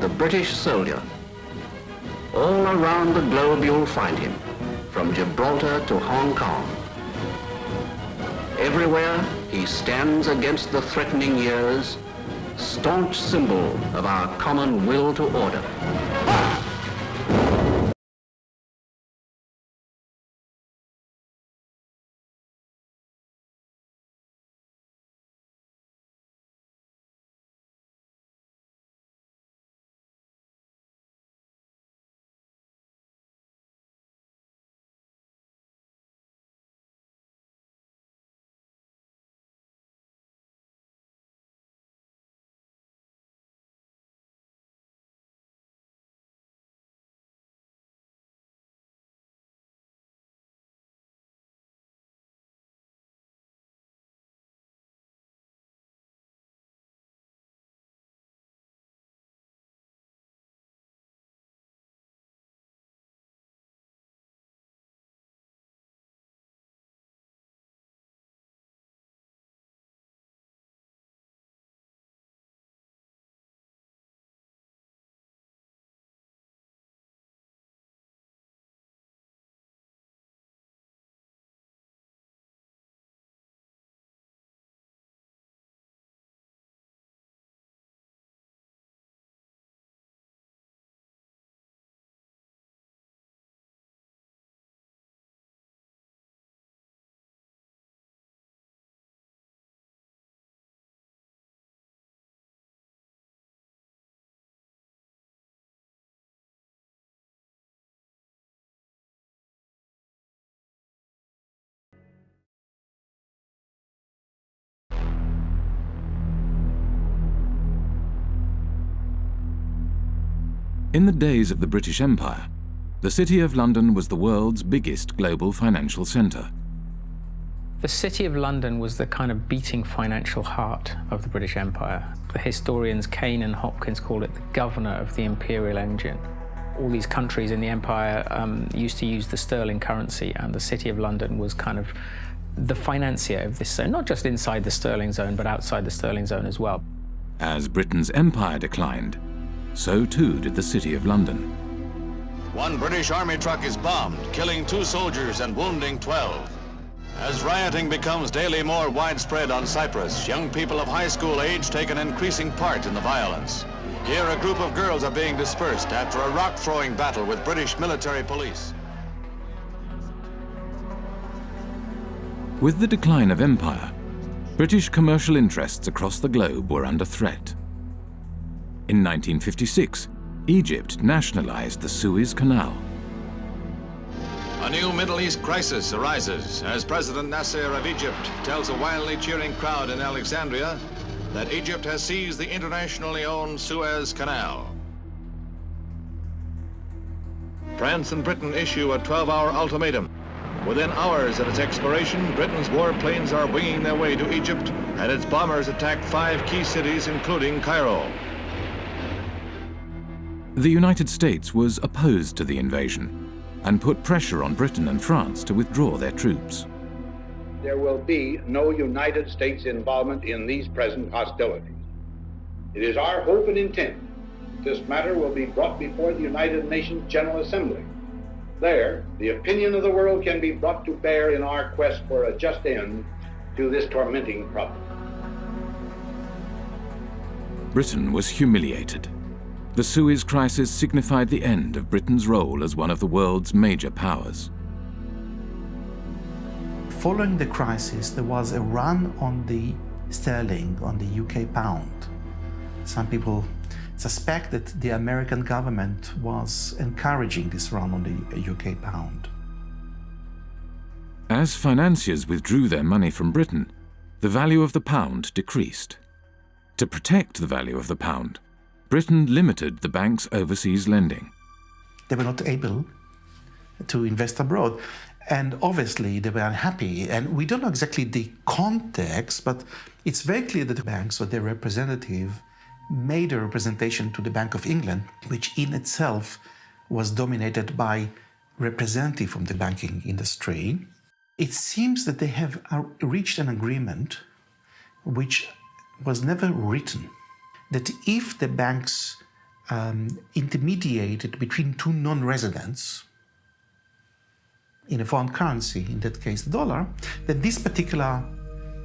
the British soldier. All around the globe you'll find him, from Gibraltar to Hong Kong. Everywhere he stands against the threatening years, staunch symbol of our common will to order. In the days of the British Empire, the City of London was the world's biggest global financial centre. The City of London was the kind of beating financial heart of the British Empire. The historians Kane and Hopkins call it the governor of the imperial engine. All these countries in the empire used to use the sterling currency, and the City of London was kind of the financier of this zone, not just inside the sterling zone, but outside the sterling zone as well. As Britain's empire declined, so too did the City of London. One British army truck is bombed, killing 2 soldiers and wounding 12. As rioting becomes daily more widespread on Cyprus, young people of high school age take an increasing part in the violence. Here, a group of girls are being dispersed after a rock-throwing battle with British military police. With the decline of empire, British commercial interests across the globe were under threat. In 1956, Egypt nationalized the Suez Canal. A new Middle East crisis arises as President Nasser of Egypt tells a wildly cheering crowd in Alexandria that Egypt has seized the internationally owned Suez Canal. France and Britain issue a 12-hour ultimatum. Within hours of its expiration, Britain's warplanes are winging their way to Egypt, and its bombers attack 5 key cities, including Cairo. The United States was opposed to the invasion and put pressure on Britain and France to withdraw their troops. There will be no United States involvement in these present hostilities. It is our hope and intent this matter will be brought before the United Nations General Assembly. There, the opinion of the world can be brought to bear in our quest for a just end to this tormenting problem. Britain was humiliated. The Suez Crisis signified the end of Britain's role as one of the world's major powers. Following the crisis, there was a run on the sterling, on the UK pound. Some people suspect that the American government was encouraging this run on the UK pound. As financiers withdrew their money from Britain, the value of the pound decreased. To protect the value of the pound, Britain limited the bank's overseas lending. They were not able to invest abroad, and obviously they were unhappy. And we don't know exactly the context, but it's very clear that the banks or their representative made a representation to the Bank of England, which in itself was dominated by representatives from the banking industry. It seems that they have reached an agreement which was never written, that if the banks intermediated between two non-residents in a foreign currency, in that case the dollar, that this particular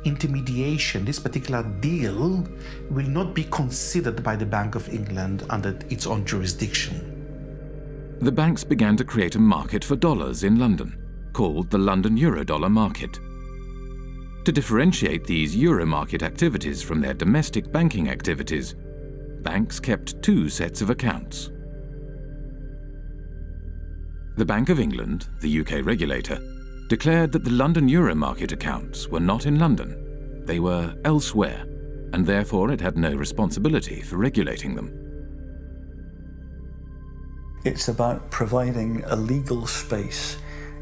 intermediation, this particular deal will not be considered by the Bank of England under its own jurisdiction. The banks began to create a market for dollars in London, called the London Eurodollar market. To differentiate these euro market activities from their domestic banking activities, banks kept two sets of accounts. The Bank of England, the UK regulator, declared that the London euro market accounts were not in London. They were elsewhere, and therefore it had no responsibility for regulating them. It's about providing a legal space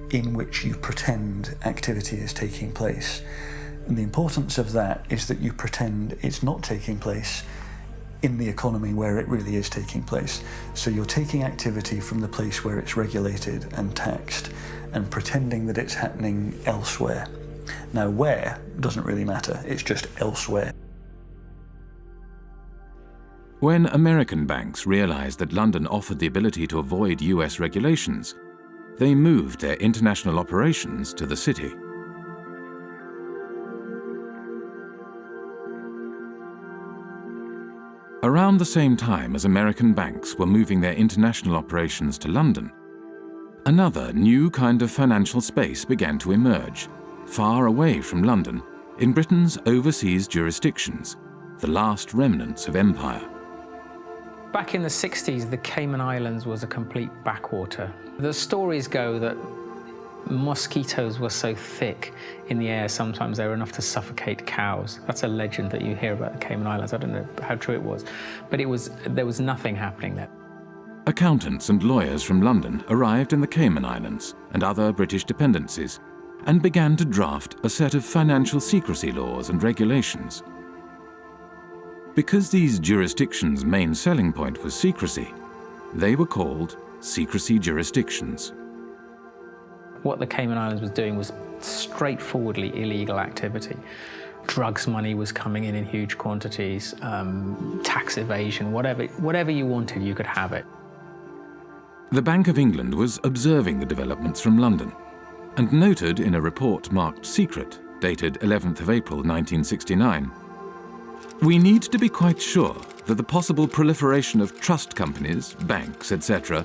in which you pretend activity is taking place. And the importance of that is that you pretend it's not taking place in the economy where it really is taking place. So you're taking activity from the place where it's regulated and taxed and pretending that it's happening elsewhere. Now, where doesn't really matter, it's just elsewhere. When American banks realized that London offered the ability to avoid US regulations, they moved their international operations to the city. Around the same time as American banks were moving their international operations to London, another new kind of financial space began to emerge, far away from London, in Britain's overseas jurisdictions, the last remnants of empire. Back in the 60s, the Cayman Islands was a complete backwater. The stories go that mosquitoes were so thick in the air, sometimes they were enough to suffocate cows. That's a legend that you hear about the Cayman Islands. I don't know how true it was, but there was nothing happening there. Accountants and lawyers from London arrived in the Cayman Islands and other British dependencies and began to draft a set of financial secrecy laws and regulations. Because these jurisdictions' main selling point was secrecy, they were called secrecy jurisdictions. What the Cayman Islands was doing was straightforwardly illegal activity. Drugs money was coming in huge quantities, tax evasion, whatever you wanted, you could have it. The Bank of England was observing the developments from London and noted in a report marked secret, dated 11th of April 1969, "We need to be quite sure that the possible proliferation of trust companies, banks, etc.,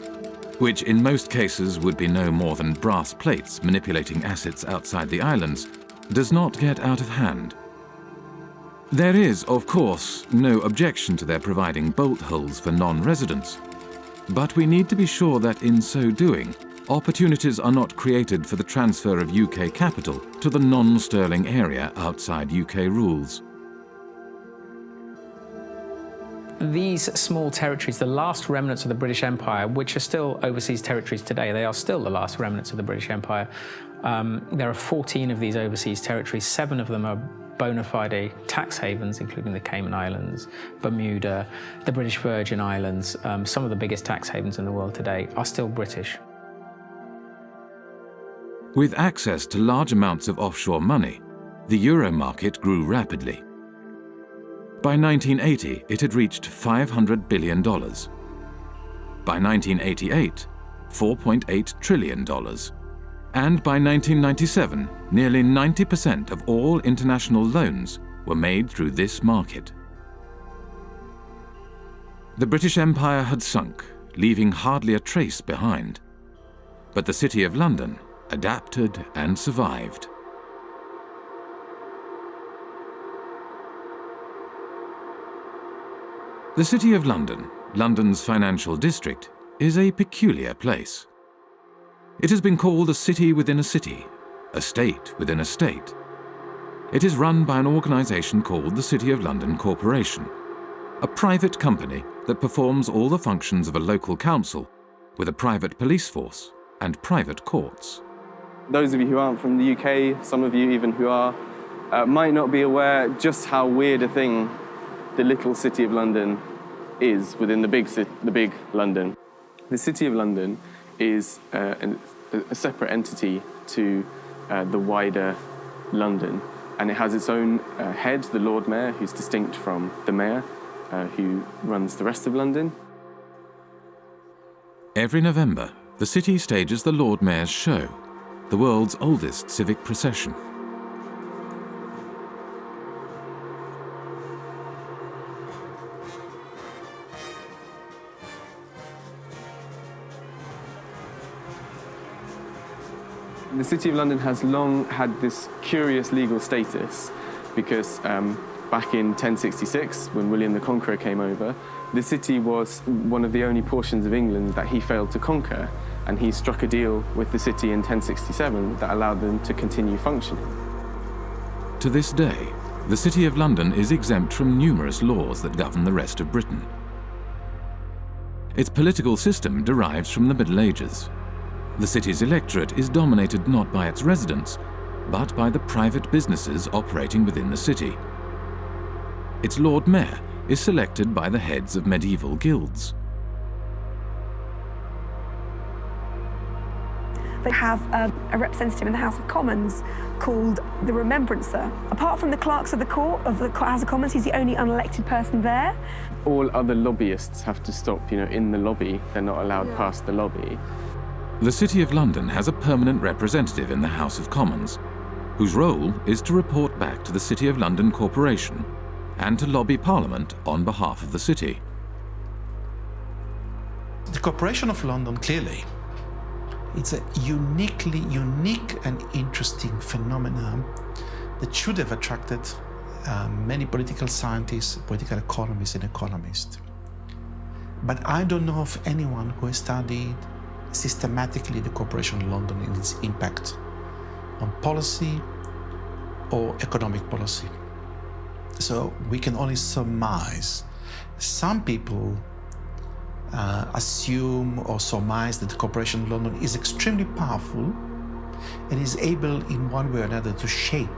which in most cases would be no more than brass plates manipulating assets outside the islands, does not get out of hand. There is, of course, no objection to their providing bolt holes for non-residents, but we need to be sure that in so doing, opportunities are not created for the transfer of UK capital to the non-sterling area outside UK rules." These small territories, the last remnants of the British Empire, which are still overseas territories today, they are still the last remnants of the British Empire. There are 14 of these overseas territories. 7 of them are bona fide tax havens, including the Cayman Islands, Bermuda, the British Virgin Islands. Some of the biggest tax havens in the world today are still British. With access to large amounts of offshore money, the euro market grew rapidly. By 1980, it had reached $500 billion. By 1988, $4.8 trillion. And by 1997, nearly 90% of all international loans were made through this market. The British Empire had sunk, leaving hardly a trace behind. But the City of London adapted and survived. The City of London, London's financial district, is a peculiar place. It has been called a city within a city, a state within a state. It is run by an organisation called the City of London Corporation, a private company that performs all the functions of a local council with a private police force and private courts. Those of you who aren't from the UK, some of you even who are, might not be aware just how weird a thing the little City of London is within the big London. The City of London is a separate entity to the wider London, and it has its own head, the Lord Mayor, who's distinct from the Mayor, who runs the rest of London. Every November, the city stages the Lord Mayor's Show, the world's oldest civic procession. The City of London has long had this curious legal status because back in 1066, when William the Conqueror came over, the city was one of the only portions of England that he failed to conquer, and he struck a deal with the city in 1067 that allowed them to continue functioning. To this day, the City of London is exempt from numerous laws that govern the rest of Britain. Its political system derives from the Middle Ages. The city's electorate is dominated not by its residents, but by the private businesses operating within the city. Its Lord Mayor is selected by the heads of medieval guilds. They have a representative in the House of Commons called the Remembrancer. Apart from the clerks of the court of the House of Commons, he's the only unelected person there. All other lobbyists have to stop, in the lobby. They're not allowed past the lobby. The City of London has a permanent representative in the House of Commons, whose role is to report back to the City of London Corporation and to lobby Parliament on behalf of the city. The Corporation of London, clearly, it's a unique and interesting phenomenon that should have attracted many political scientists, political economists and economists. But I don't know of anyone who has studied systematically the Corporation of London and its impact on policy or economic policy. So we can only surmise. Some people assume or surmise that the Corporation of London is extremely powerful and is able in one way or another to shape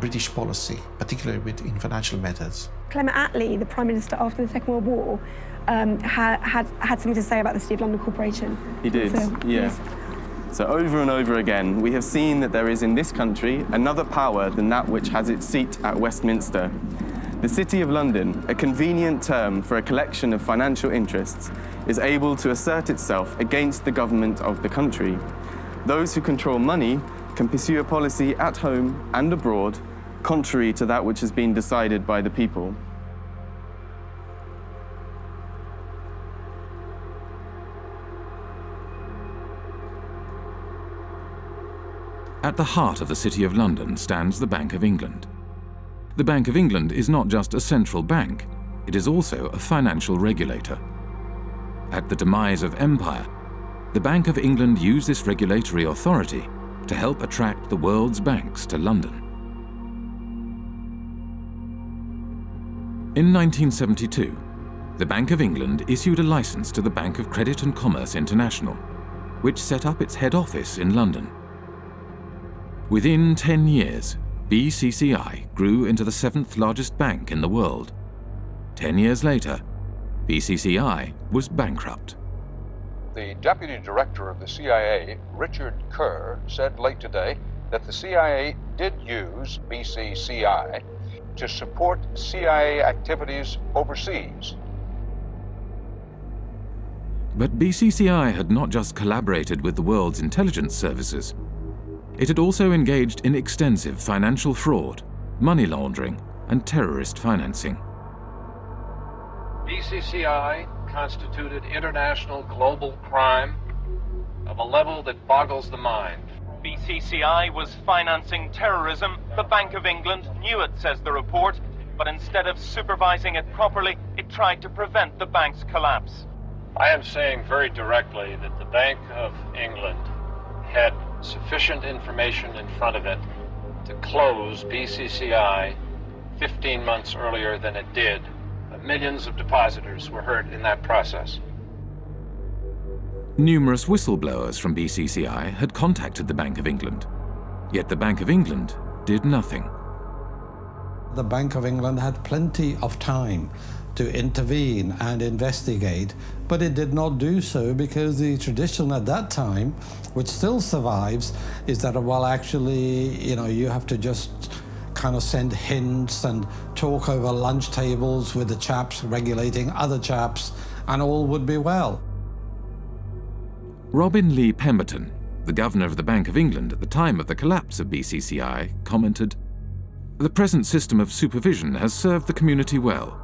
British policy, particularly in financial matters. Clement Attlee, the Prime Minister after the Second World War, had something to say about the City of London Corporation. He did, So, yeah. yes. So over and over again, we have seen that there is in this country another power than that which has its seat at Westminster. The City of London, a convenient term for a collection of financial interests, is able to assert itself against the government of the country. Those who control money can pursue a policy at home and abroad, contrary to that which has been decided by the people. At the heart of the City of London stands the Bank of England. The Bank of England is not just a central bank, it is also a financial regulator. At the demise of empire, the Bank of England used this regulatory authority to help attract the world's banks to London. In 1972, the Bank of England issued a license to the Bank of Credit and Commerce International, which set up its head office in London. Within 10 years, BCCI grew into the 7th largest bank in the world. 10 years later, BCCI was bankrupt. The deputy director of the CIA, Richard Kerr, said late today that the CIA did use BCCI to support CIA activities overseas. But BCCI had not just collaborated with the world's intelligence services. It had also engaged in extensive financial fraud, money laundering, and terrorist financing. BCCI constituted international global crime of a level that boggles the mind. BCCI was financing terrorism. The Bank of England knew it, says the report, but instead of supervising it properly, it tried to prevent the bank's collapse. I am saying very directly that the Bank of England had sufficient information in front of it to close BCCI 15 months earlier than it did. Millions of depositors were hurt in that process. Numerous whistleblowers from BCCI had contacted the Bank of England, yet the Bank of England did nothing. The Bank of England had plenty of time to intervene and investigate, but it did not do so because the tradition at that time, which still survives, is that, well, actually, you have to just kind of send hints and talk over lunch tables with the chaps regulating other chaps, and all would be well. Robin Lee Pemberton, the governor of the Bank of England at the time of the collapse of BCCI, commented, "The present system of supervision has served the community well.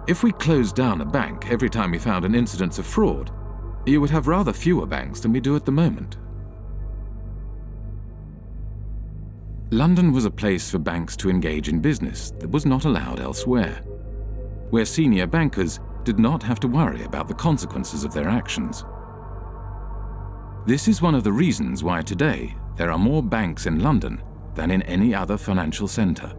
If we closed down a bank every time we found an incidence of fraud, you would have rather fewer banks than we do at the moment." London was a place for banks to engage in business that was not allowed elsewhere, where senior bankers did not have to worry about the consequences of their actions. This is one of the reasons why today there are more banks in London than in any other financial centre.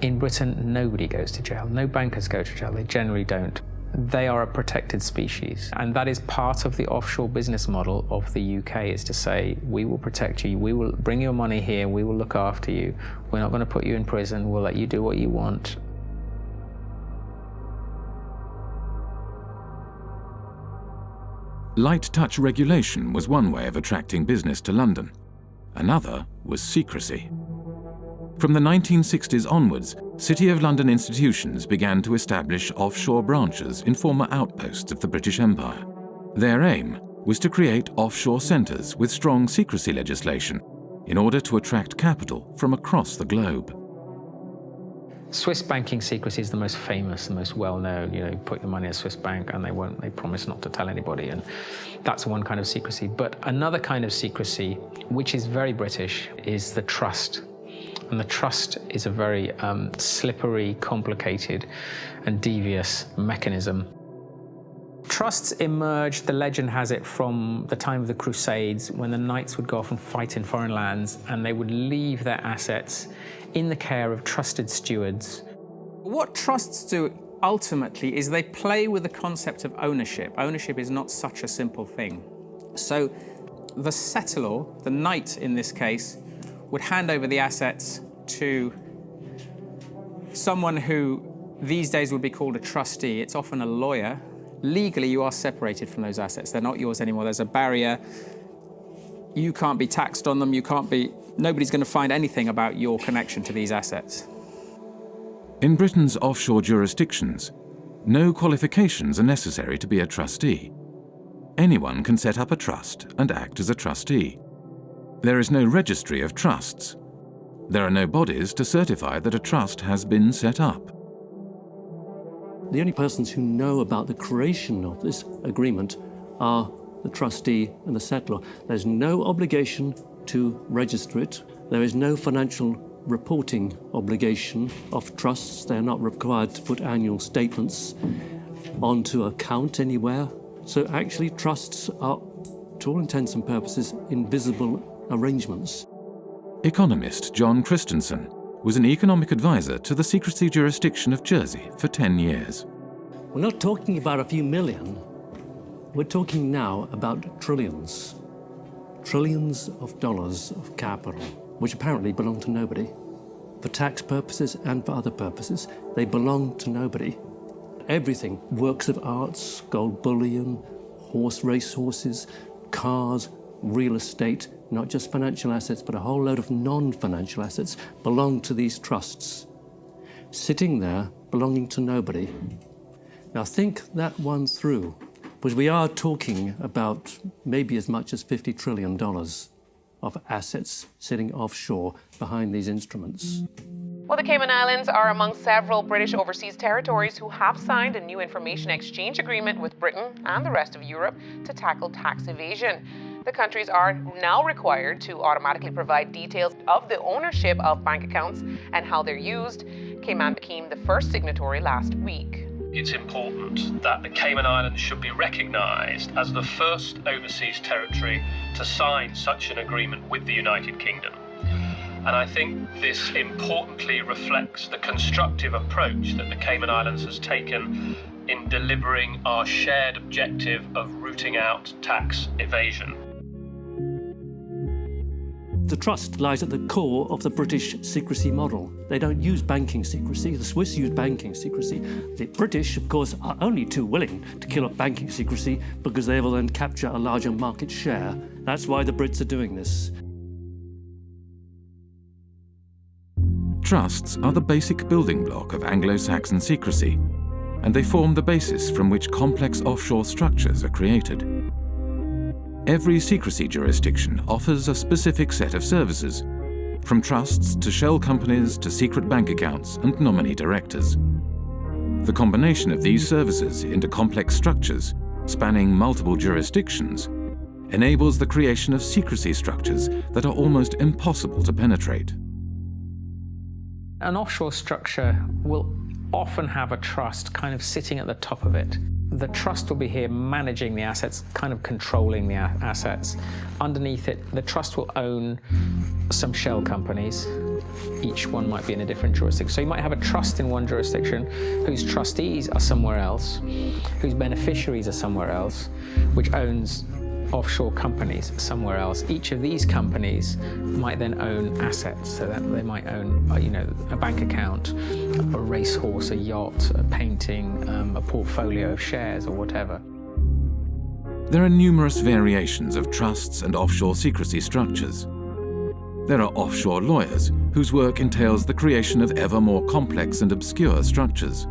In Britain, nobody goes to jail. No bankers go to jail. They generally don't. They are a protected species. And that is part of the offshore business model of the UK, is to say, we will protect you, we will bring your money here, we will look after you. We're not going to put you in prison, we'll let you do what you want. Light touch regulation was one way of attracting business to London. Another was secrecy. From the 1960s onwards, City of London institutions began to establish offshore branches in former outposts of the British Empire. Their aim was to create offshore centres with strong secrecy legislation in order to attract capital from across the globe. Swiss banking secrecy is the most famous, the most well-known. You know, you put your money in a Swiss bank and they promise not to tell anybody, and that's one kind of secrecy. But another kind of secrecy, which is very British, is the trust. And the trust is a very slippery, complicated and devious mechanism. Trusts emerged, the legend has it, from the time of the Crusades, when the knights would go off and fight in foreign lands, and they would leave their assets in the care of trusted stewards. What trusts do ultimately is they play with the concept of ownership. Ownership is not such a simple thing. So the settlor, the knight in this case, would hand over the assets to someone who these days would be called a trustee. It's often a lawyer. Legally, you are separated from those assets. They're not yours anymore. There's a barrier. You can't be taxed on them. Nobody's going to find anything about your connection to these assets. In Britain's offshore jurisdictions, no qualifications are necessary to be a trustee. Anyone can set up a trust and act as a trustee. There is no registry of trusts. There are no bodies to certify that a trust has been set up. The only persons who know about the creation of this agreement are the trustee and the settlor. There's no obligation to register it. There is no financial reporting obligation of trusts. They're not required to put annual statements onto account anywhere. So actually trusts are, to all intents and purposes, invisible arrangements. Economist John Christensen was an economic advisor to the secrecy jurisdiction of Jersey for 10 years. We're not talking about a few million. We're talking now about trillions. Trillions of dollars of capital, which apparently belong to nobody. For tax purposes and for other purposes, they belong to nobody. Everything, works of arts, gold bullion, racehorses, cars, real estate, not just financial assets, but a whole load of non-financial assets belong to these trusts, sitting there belonging to nobody. Now think that one through, because we are talking about maybe as much as $50 trillion of assets sitting offshore behind these instruments. Well, the Cayman Islands are among several British overseas territories who have signed a new information exchange agreement with Britain and the rest of Europe to tackle tax evasion. The countries are now required to automatically provide details of the ownership of bank accounts and how they're used. Cayman became the first signatory last week. It's important that the Cayman Islands should be recognised as the first overseas territory to sign such an agreement with the United Kingdom. And I think this importantly reflects the constructive approach that the Cayman Islands has taken in delivering our shared objective of rooting out tax evasion. The trust lies at the core of the British secrecy model. They don't use banking secrecy. The Swiss use banking secrecy. The British, of course, are only too willing to kill off banking secrecy because they will then capture a larger market share. That's why the Brits are doing this. Trusts are the basic building block of Anglo-Saxon secrecy, and they form the basis from which complex offshore structures are created. Every secrecy jurisdiction offers a specific set of services, from trusts to shell companies to secret bank accounts and nominee directors. The combination of these services into complex structures, spanning multiple jurisdictions, enables the creation of secrecy structures that are almost impossible to penetrate. An offshore structure will often have a trust kind of sitting at the top of it. The trust will be here managing the assets, kind of controlling the assets. Underneath it, the trust will own some shell companies. Each one might be in a different jurisdiction. So you might have a trust in one jurisdiction whose trustees are somewhere else, whose beneficiaries are somewhere else, which owns offshore companies somewhere else. Each of these companies might then own assets, so that they might own, a bank account, a racehorse, a yacht, a painting, a portfolio of shares or whatever. There are numerous variations of trusts and offshore secrecy structures. There are offshore lawyers whose work entails the creation of ever more complex and obscure structures.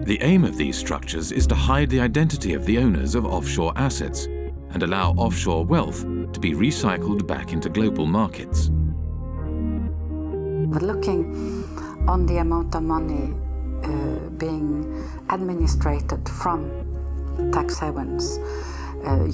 The aim of these structures is to hide the identity of the owners of offshore assets and allow offshore wealth to be recycled back into global markets. But looking on the amount of money being administrated from tax havens,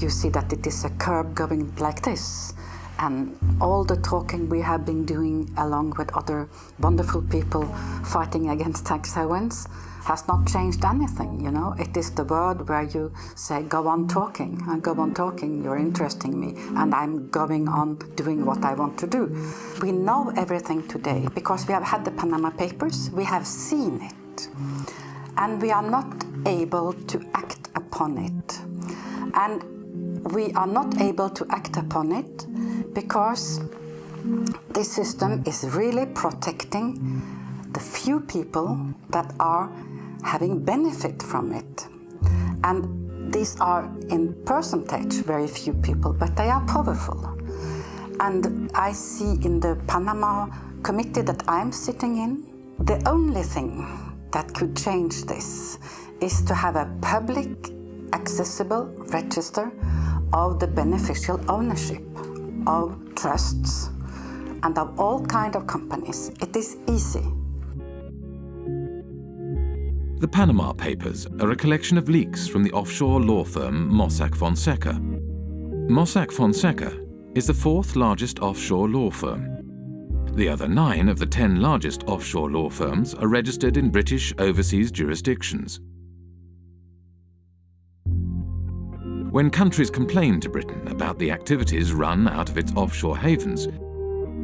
you see that it is a curve going like this. And all the talking we have been doing along with other wonderful people fighting against tax havens has not changed anything, It is the word where you say, go on talking, you're interesting me, and I'm going on doing what I want to do. We know everything today because we have had the Panama Papers, we have seen it, and we are not able to act upon it. And we are not able to act upon it because this system is really protecting the few people that are having benefit from it. And these are in percentage very few people, but they are powerful. And I see in the Panama committee that I'm sitting in, the only thing that could change this is to have a public, accessible register of the beneficial ownership of trusts and of all kinds of companies. It is easy. The Panama Papers are a collection of leaks from the offshore law firm Mossack Fonseca. Mossack Fonseca is the fourth largest offshore law firm. The other 9 of the 10 largest offshore law firms are registered in British overseas jurisdictions. When countries complain to Britain about the activities run out of its offshore havens,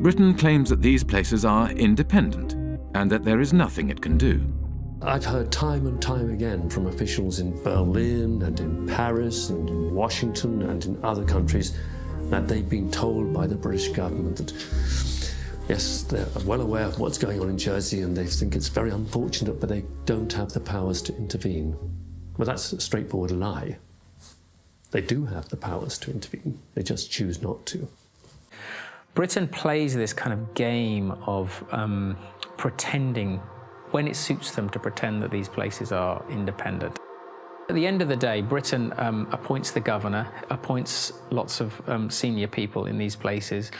Britain claims that these places are independent and that there is nothing it can do. I've heard time and time again from officials in Berlin and in Paris and in Washington and in other countries that they've been told by the British government that, yes, they're well aware of what's going on in Jersey and they think it's very unfortunate, but they don't have the powers to intervene. Well, that's a straightforward lie. They do have the powers to intervene. They just choose not to. Britain plays this kind of game of pretending, when it suits them, to pretend that these places are independent. At the end of the day, Britain appoints the governor, appoints lots of senior people in these places.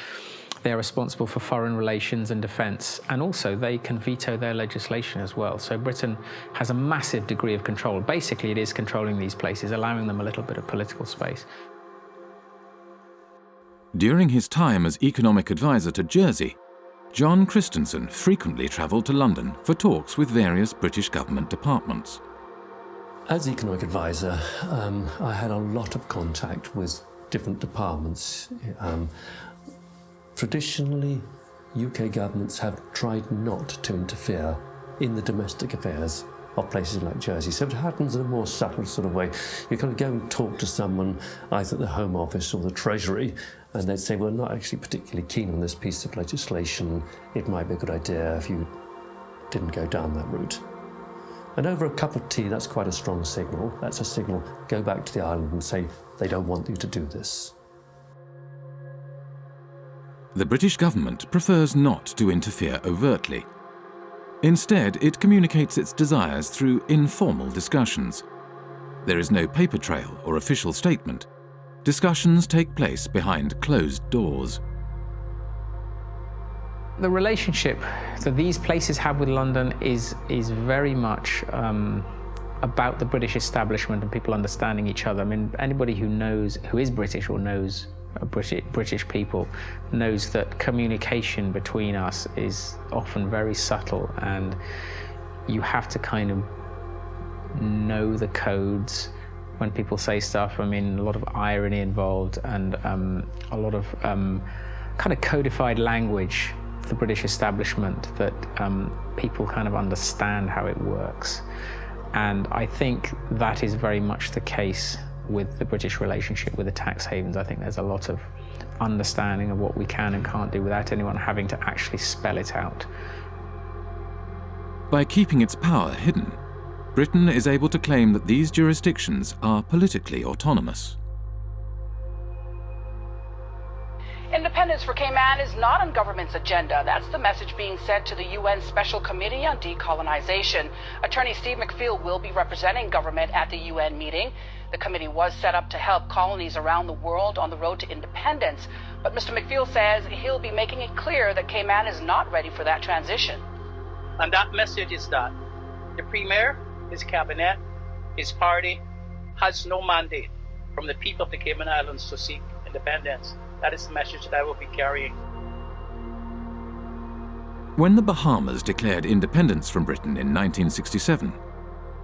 They're responsible for foreign relations and defence, and also they can veto their legislation as well. So Britain has a massive degree of control. Basically, it is controlling these places, allowing them a little bit of political space. During his time as economic advisor to Jersey, John Christensen frequently travelled to London for talks with various British government departments. As economic advisor, I had a lot of contact with different departments. Traditionally, UK governments have tried not to interfere in the domestic affairs of places like Jersey. So it happens in a more subtle sort of way. You kind of go and talk to someone, either at the Home Office or the Treasury, and they'd say, well, not actually particularly keen on this piece of legislation. It might be a good idea if you didn't go down that route. And over a cup of tea, that's quite a strong signal. That's a signal, go back to the island and say, they don't want you to do this. The British government prefers not to interfere overtly. Instead, it communicates its desires through informal discussions. There is no paper trail or official statement. discussions take place behind closed doors. The relationship that these places have with London is very much about the British establishment and people understanding each other. I mean, anybody who is British or knows British people knows that communication between us is often very subtle, and you have to kind of know the codes when people say stuff. I mean, a lot of irony involved and a lot of kind of codified language for the British establishment that people kind of understand how it works. And I think that is very much the case with the British relationship with the tax havens. I think there's a lot of understanding of what we can and can't do without anyone having to actually spell it out. By keeping its power hidden, Britain is able to claim that these jurisdictions are politically autonomous. Independence for Cayman is not on government's agenda. That's the message being sent to the UN Special Committee on Decolonization. Attorney Steve McPhail will be representing government at the UN meeting. The committee was set up to help colonies around the world on the road to independence. But Mr. McPhail says he'll be making it clear that Cayman is not ready for that transition. And that message is that the Premier, his cabinet, his party has no mandate from the people of the Cayman Islands to seek independence. That is the message that I will be carrying. When the Bahamas declared independence from Britain in 1967,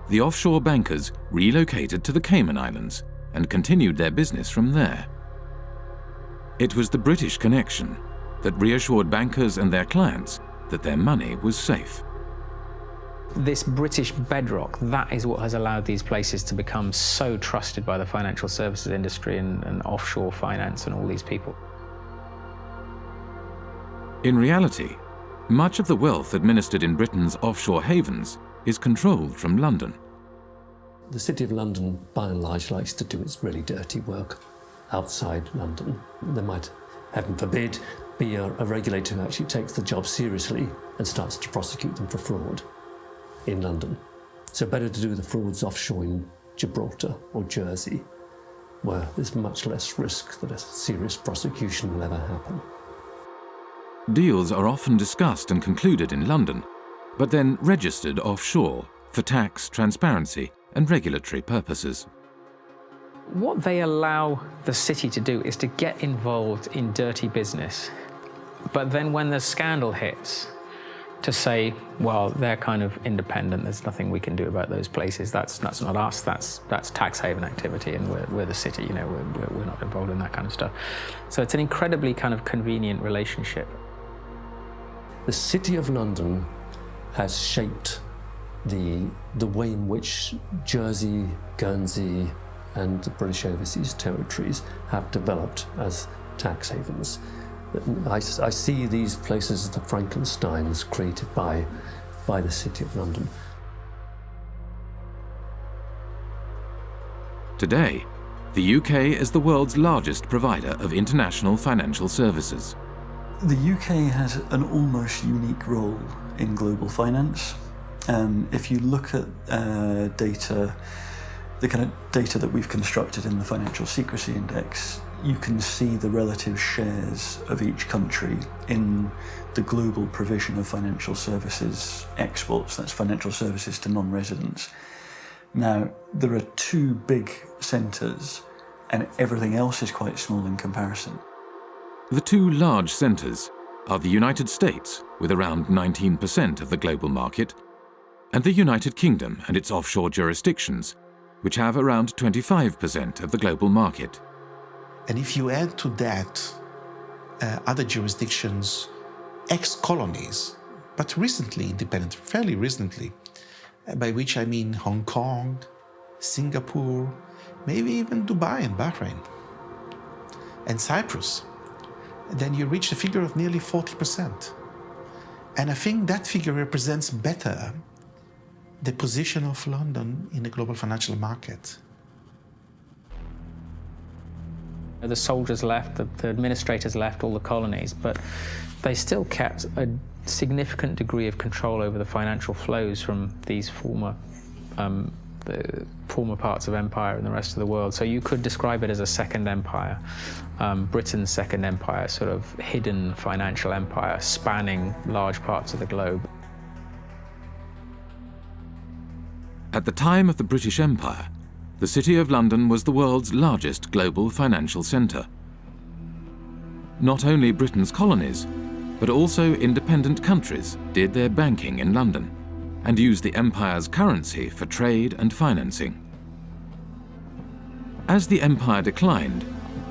the offshore bankers relocated to the Cayman Islands and continued their business from there. It was the British connection that reassured bankers and their clients that their money was safe. This British bedrock, that is what has allowed these places to become so trusted by the financial services industry and offshore finance and all these people. In reality, much of the wealth administered in Britain's offshore havens is controlled from London. The City of London, by and large, likes to do its really dirty work outside London. There might, heaven forbid, be a regulator who actually takes the job seriously and starts to prosecute them for fraud in London. So better to do the frauds offshore in Gibraltar or Jersey, where there's much less risk that a serious prosecution will ever happen. Deals are often discussed and concluded in London, but then registered offshore for tax, transparency, and regulatory purposes. What they allow the city to do is to get involved in dirty business, but then when the scandal hits, to say, well, they're kind of independent, there's nothing we can do about those places, that's not us, that's tax haven activity, and we're the city, you know, we're not involved in that kind of stuff. So it's an incredibly kind of convenient relationship. The City of London has shaped the way in which Jersey, Guernsey, and the British Overseas Territories have developed as tax havens. I see these places as the Frankensteins created by the City of London. Today, the UK is the world's largest provider of international financial services. The UK has an almost unique role in global finance. If you look at data, the kind of data that we've constructed in the Financial Secrecy Index, you can see the relative shares of each country in the global provision of financial services exports. That's financial services to non-residents. Now, there are two big centres, and everything else is quite small in comparison. The two large centres are the United States, with around 19% of the global market, and the United Kingdom and its offshore jurisdictions, which have around 25% of the global market. And if you add to that other jurisdictions, ex-colonies, but recently independent, fairly recently, by which I mean Hong Kong, Singapore, maybe even Dubai and Bahrain, and Cyprus, then you reach a figure of nearly 40%. And I think that figure represents better the position of London in the global financial market. The soldiers left, the administrators left all the colonies, but they still kept a significant degree of control over the financial flows from these former former parts of empire in the rest of the world. So you could describe it as a second empire, Britain's second empire, sort of hidden financial empire spanning large parts of the globe. At the time of the British Empire, the City of London was the world's largest global financial centre. Not only Britain's colonies, but also independent countries did their banking in London and used the empire's currency for trade and financing. As the empire declined,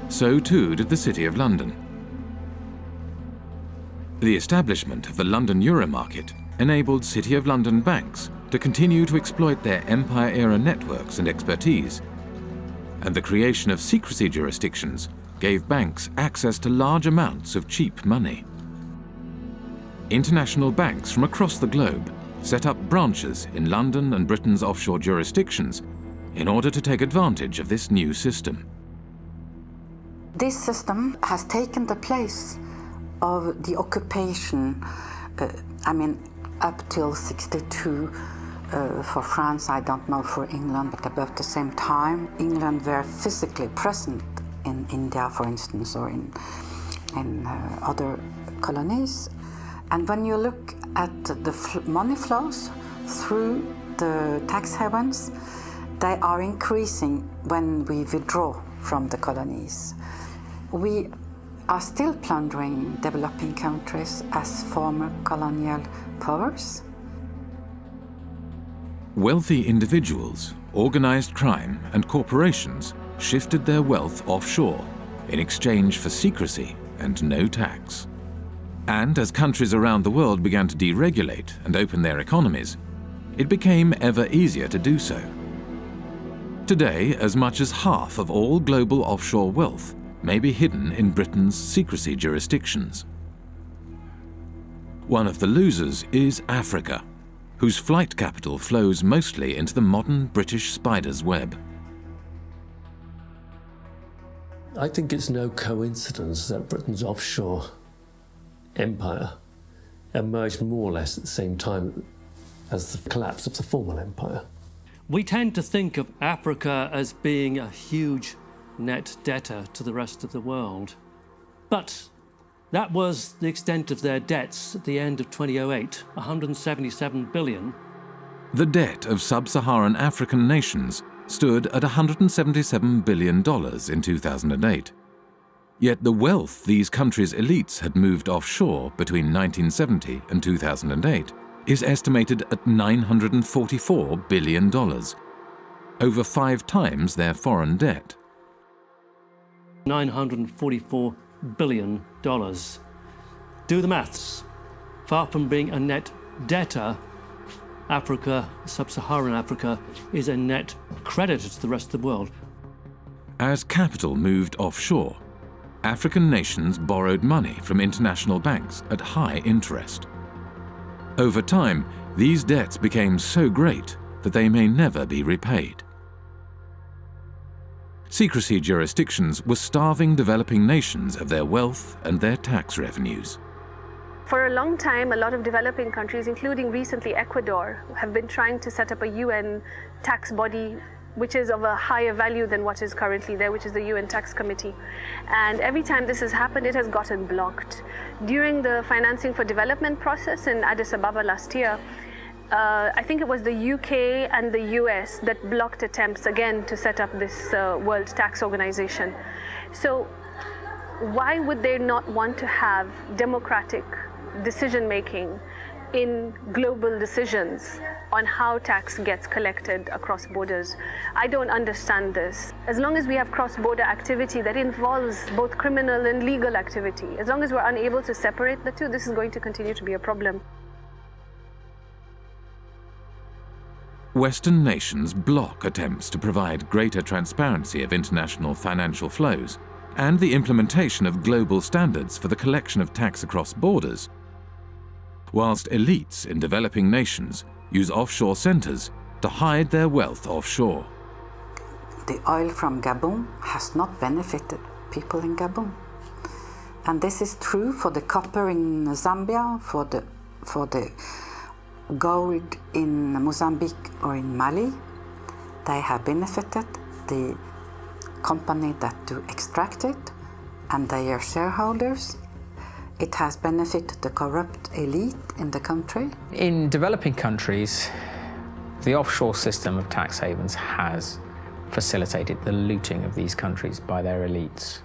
so too did the City of London. The establishment of the London Euro market enabled City of London banks to continue to exploit their empire-era networks and expertise, and the creation of secrecy jurisdictions gave banks access to large amounts of cheap money. International banks from across the globe set up branches in London and Britain's offshore jurisdictions in order to take advantage of this new system. This system has taken the place of the occupation, up till 62. For France, I don't know for England, but about the same time, England were physically present in India, for instance, or in other colonies. And when you look at the money flows through the tax havens, they are increasing when we withdraw from the colonies. We are still plundering developing countries as former colonial powers. Wealthy individuals, organized crime, and corporations shifted their wealth offshore in exchange for secrecy and no tax. And as countries around the world began to deregulate and open their economies, it became ever easier to do so. Today, as much as half of all global offshore wealth may be hidden in Britain's secrecy jurisdictions. One of the losers is Africa, whose flight capital flows mostly into the modern British spider's web. I think it's no coincidence that Britain's offshore empire emerged more or less at the same time as the collapse of the former empire. We tend to think of Africa as being a huge net debtor to the rest of the world. But that was the extent of their debts at the end of 2008, 177 billion. The debt of sub-Saharan African nations stood at $177 billion in 2008. Yet the wealth these countries' elites had moved offshore between 1970 and 2008 is estimated at $944 billion, over 5 times their foreign debt. $944 billion. Do the maths. Far from being a net debtor, Africa, sub-Saharan Africa, is a net creditor to the rest of the world. As capital moved offshore, African nations borrowed money from international banks at high interest. Over time, these debts became so great that they may never be repaid. Secrecy jurisdictions were starving developing nations of their wealth and their tax revenues. For a long time, a lot of developing countries, including recently Ecuador, have been trying to set up a UN tax body which is of a higher value than what is currently there, which is the UN Tax Committee. And every time this has happened, it has gotten blocked. During the financing for development process in Addis Ababa last year, I think it was the UK and the US that blocked attempts again to set up this World Tax Organization. So why would they not want to have democratic decision-making in global decisions on how tax gets collected across borders? I don't understand this. As long as we have cross-border activity that involves both criminal and legal activity, as long as we're unable to separate the two, this is going to continue to be a problem. Western nations block attempts to provide greater transparency of international financial flows and the implementation of global standards for the collection of tax across borders, whilst elites in developing nations use offshore centres to hide their wealth offshore. The oil from Gabon has not benefited people in Gabon. And this is true for the copper in Zambia, for the gold in Mozambique or in Mali. they have benefited the company that do extract it and their shareholders. It has benefited the corrupt elite in the country. In developing countries, the offshore system of tax havens has facilitated the looting of these countries by their elites.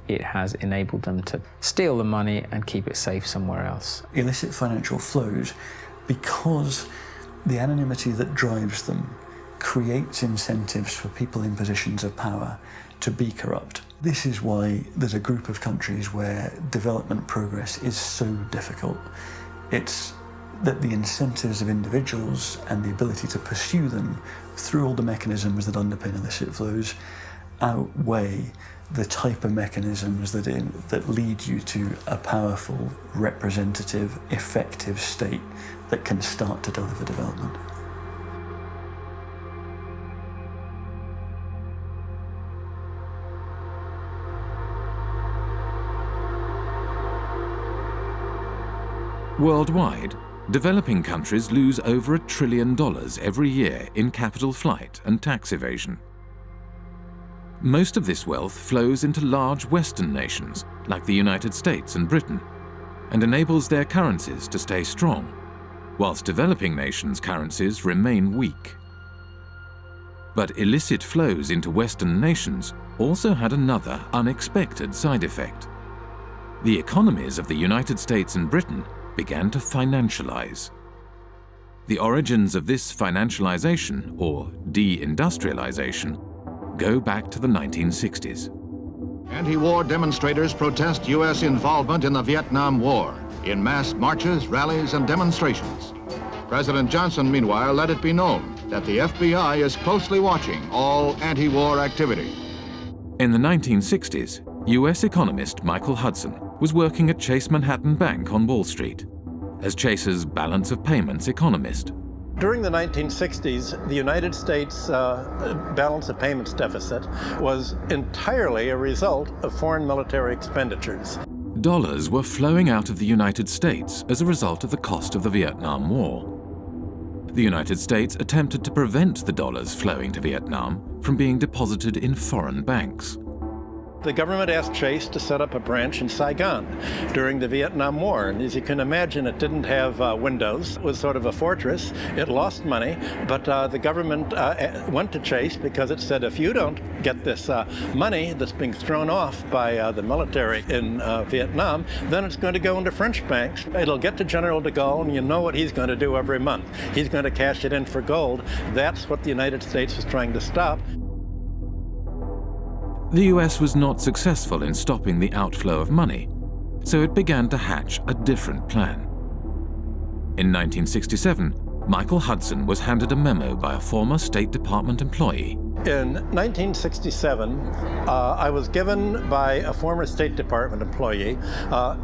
It has enabled them to steal the money and keep it safe somewhere else. Illicit financial flows, because the anonymity that drives them creates incentives for people in positions of power to be corrupt. This is why there's a group of countries where development progress is so difficult. It's that the incentives of individuals and the ability to pursue them through all the mechanisms that underpin illicit flows outweigh the type of mechanisms that lead you to a powerful, representative, effective state that can start to deliver development. Worldwide, developing countries lose over $1 trillion every year in capital flight and tax evasion. Most of this wealth flows into large Western nations like the United States and Britain and enables their currencies to stay strong, whilst developing nations' currencies remain weak. But illicit flows into Western nations also had another unexpected side effect. The economies of the United States and Britain began to financialize. The origins of this financialization, or de-industrialization, go back to the 1960s. Anti-war demonstrators protest U.S. involvement in the Vietnam War in mass marches, rallies, and demonstrations. President Johnson, meanwhile, let it be known that the FBI is closely watching all anti-war activity. In the 1960s, U.S. economist Michael Hudson was working at Chase Manhattan Bank on Wall Street as Chase's balance of payments economist. During the 1960s, the United States balance of payments deficit was entirely a result of foreign military expenditures. Dollars were flowing out of the United States as a result of the cost of the Vietnam War. The United States attempted to prevent the dollars flowing to Vietnam from being deposited in foreign banks. The government asked Chase to set up a branch in Saigon during the Vietnam War. And as you can imagine, it didn't have windows. It was sort of a fortress. It lost money, but the government went to Chase because it said, if you don't get this money that's being thrown off by the military in Vietnam, then it's going to go into French banks. It'll get to General de Gaulle, and you know what he's going to do every month. He's going to cash it in for gold. That's what the United States was trying to stop. The US was not successful in stopping the outflow of money, so it began to hatch a different plan. In 1967, Michael Hudson was handed a memo by a former State Department employee. In 1967, I was given by a former State Department employee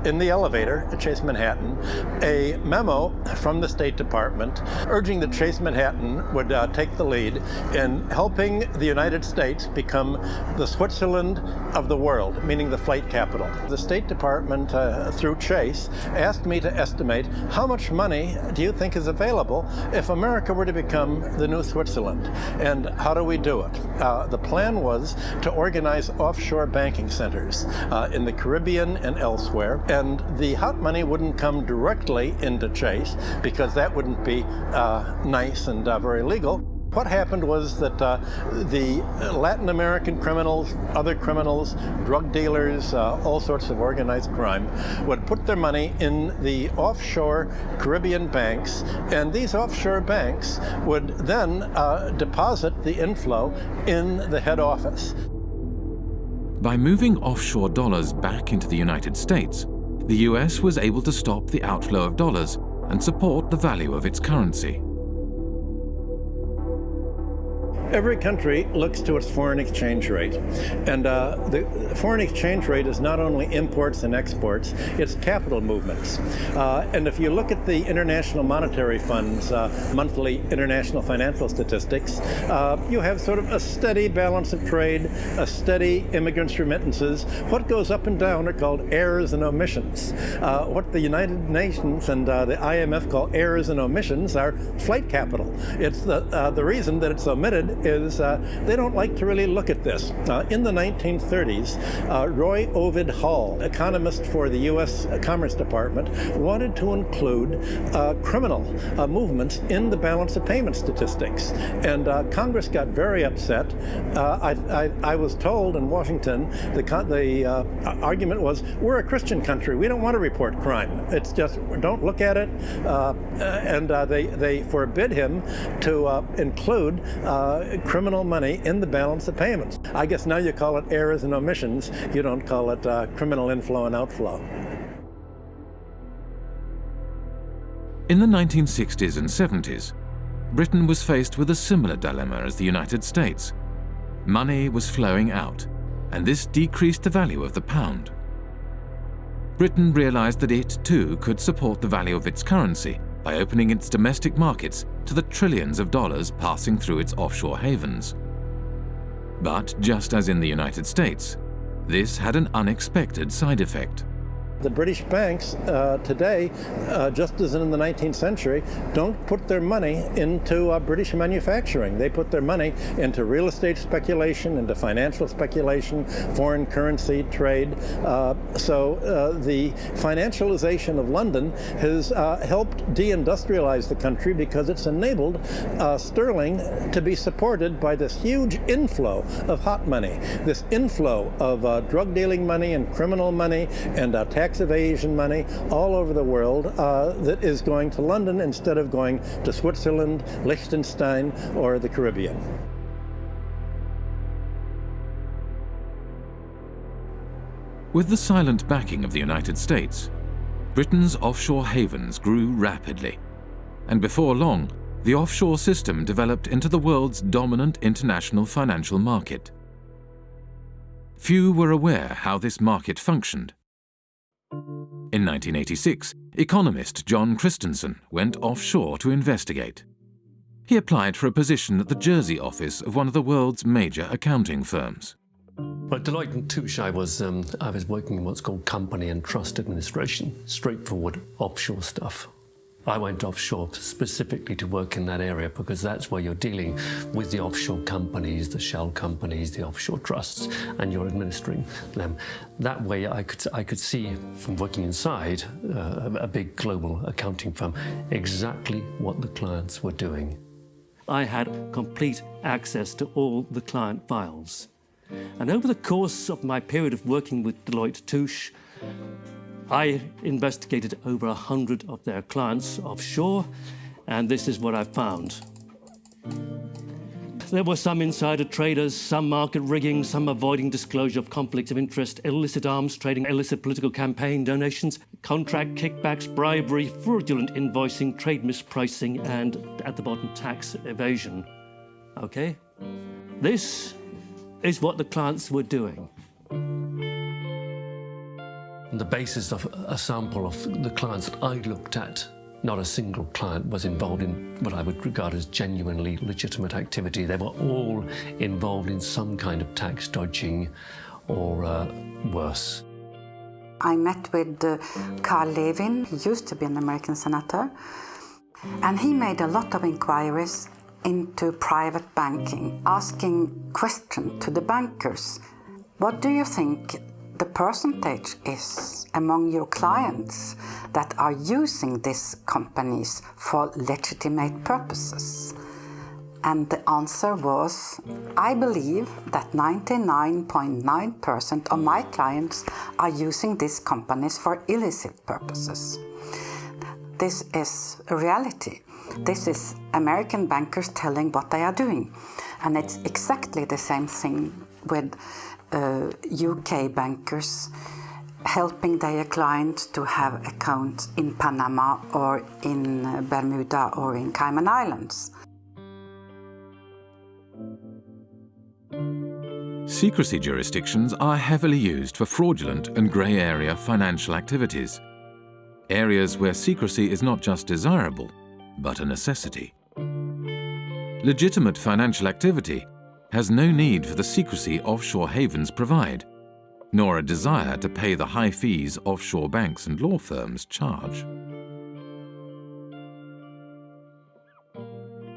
in the elevator at Chase Manhattan a memo from the State Department urging that Chase Manhattan would take the lead in helping the United States become the Switzerland of the world, meaning the flight capital. The State Department, through Chase, asked me to estimate how much money do you think is available if America were to become the new Switzerland, and how do we do it? The plan was to organize offshore banking centers in the Caribbean and elsewhere, and the hot money wouldn't come directly into Chase because that wouldn't be nice and very legal. What happened was that the Latin American criminals, other criminals, drug dealers, all sorts of organized crime, would put their money in the offshore Caribbean banks, and these offshore banks would then deposit the inflow in the head office. By moving offshore dollars back into the United States, the US was able to stop the outflow of dollars and support the value of its currency. Every country looks to its foreign exchange rate. And the foreign exchange rate is not only imports and exports, it's capital movements. And if you look at the International Monetary Fund's monthly international financial statistics, you have sort of a steady balance of trade, a steady immigrants' remittances. What goes up and down are called errors and omissions. What the United Nations and the IMF call errors and omissions are flight capital. It's the reason that it's omitted is they don't like to really look at this. In the 1930s, Roy Ovid Hall, economist for the U.S. Commerce Department, wanted to include criminal movements in the balance of payment statistics. And Congress got very upset. I was told in Washington the argument was, we're a Christian country. We don't want to report crime. It's just, don't look at it. And they forbid him to include criminal money in the balance of payments. I guess now you call it errors and omissions. You don't call it criminal inflow and outflow. In the 1960s and 70s, Britain was faced with a similar dilemma as the United States. Money was flowing out, and this decreased the value of the pound. Britain realized that it, too, could support the value of its currency by opening its domestic markets to the trillions of dollars passing through its offshore havens. But just as in the United States, this had an unexpected side effect. The British banks today, just as in the 19th century, don't put their money into British manufacturing. They put their money into real estate speculation, into financial speculation, foreign currency trade. So the financialization of London has helped deindustrialize the country because it's enabled sterling to be supported by this huge inflow of hot money, this inflow of drug dealing money and criminal money and tax evasion money all over the world that is going to London instead of going to Switzerland, Liechtenstein, or the Caribbean. With the silent backing of the United States, Britain's offshore havens grew rapidly, and before long, the offshore system developed into the world's dominant international financial market. Few were aware how this market functioned. In 1986, economist John Christensen went offshore to investigate. He applied for a position at the Jersey office of one of the world's major accounting firms. But Deloitte & Touche, I was working in what's called company and trust administration, straightforward offshore stuff. I went offshore specifically to work in that area because that's where you're dealing with the offshore companies, the shell companies, the offshore trusts, and you're administering them. That way I could see from working inside a big global accounting firm exactly what the clients were doing. I had complete access to all the client files. And over the course of my period of working with Deloitte & Touche, I investigated over 100 of their clients offshore, and this is what I found. There were some insider traders, some market rigging, some avoiding disclosure of conflicts of interest, illicit arms trading, illicit political campaign donations, contract kickbacks, bribery, fraudulent invoicing, trade mispricing, and at the bottom, tax evasion. Okay? This is what the clients were doing. On the basis of a sample of the clients that I looked at, not a single client was involved in what I would regard as genuinely legitimate activity. They were all involved in some kind of tax dodging or worse. I met with Carl Levin. He used to be an American senator, and he made a lot of inquiries into private banking, asking questions to the bankers. What do you think the percentage is among your clients that are using these companies for legitimate purposes? And the answer was, I believe that 99.9% of my clients are using these companies for illicit purposes. This is a reality. This is American bankers telling what they are doing. And it's exactly the same thing with UK bankers helping their clients to have accounts in Panama or in Bermuda or in Cayman Islands. Secrecy jurisdictions are heavily used for fraudulent and grey area financial activities, areas where secrecy is not just desirable, but a necessity. Legitimate financial activity has no need for the secrecy offshore havens provide, nor a desire to pay the high fees offshore banks and law firms charge.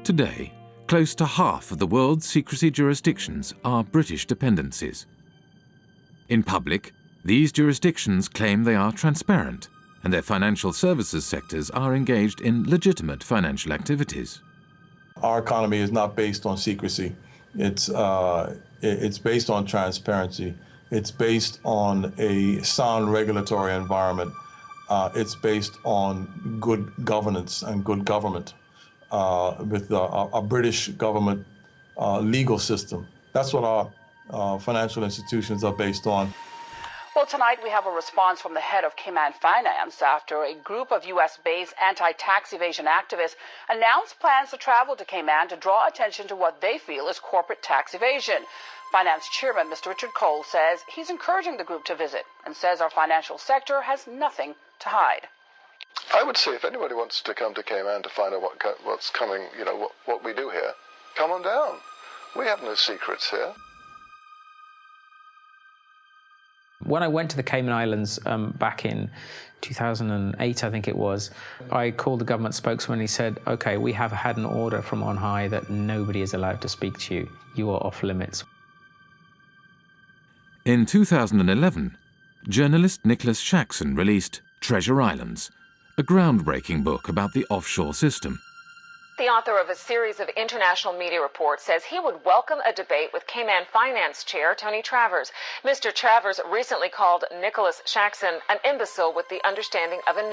Today, close to half of the world's secrecy jurisdictions are British dependencies. In public, these jurisdictions claim they are transparent and their financial services sectors are engaged in legitimate financial activities. Our economy is not based on secrecy. It's based on transparency. It's based on a sound regulatory environment. It's based on good governance and good government with a British government legal system. That's what our financial institutions are based on. Well, tonight we have a response from the head of Cayman Finance after a group of U.S.-based anti-tax evasion activists announced plans to travel to Cayman to draw attention to what they feel is corporate tax evasion. Finance Chairman Mr. Richard Cole says he's encouraging the group to visit and says our financial sector has nothing to hide. I would say if anybody wants to come to Cayman to find out what's coming, what we do here, come on down. We have no secrets here. When I went to the Cayman Islands back in 2008, I think it was, I called the government spokesman and he said, okay, we have had an order from on high that nobody is allowed to speak to you. You are off limits. In 2011, journalist Nicholas Shaxson released Treasure Islands, a groundbreaking book about the offshore system. The author of a series of international media reports says he would welcome a debate with Cayman Finance Chair Tony Travers. Mr. Travers recently called Nicholas Shaxson an imbecile with the understanding of an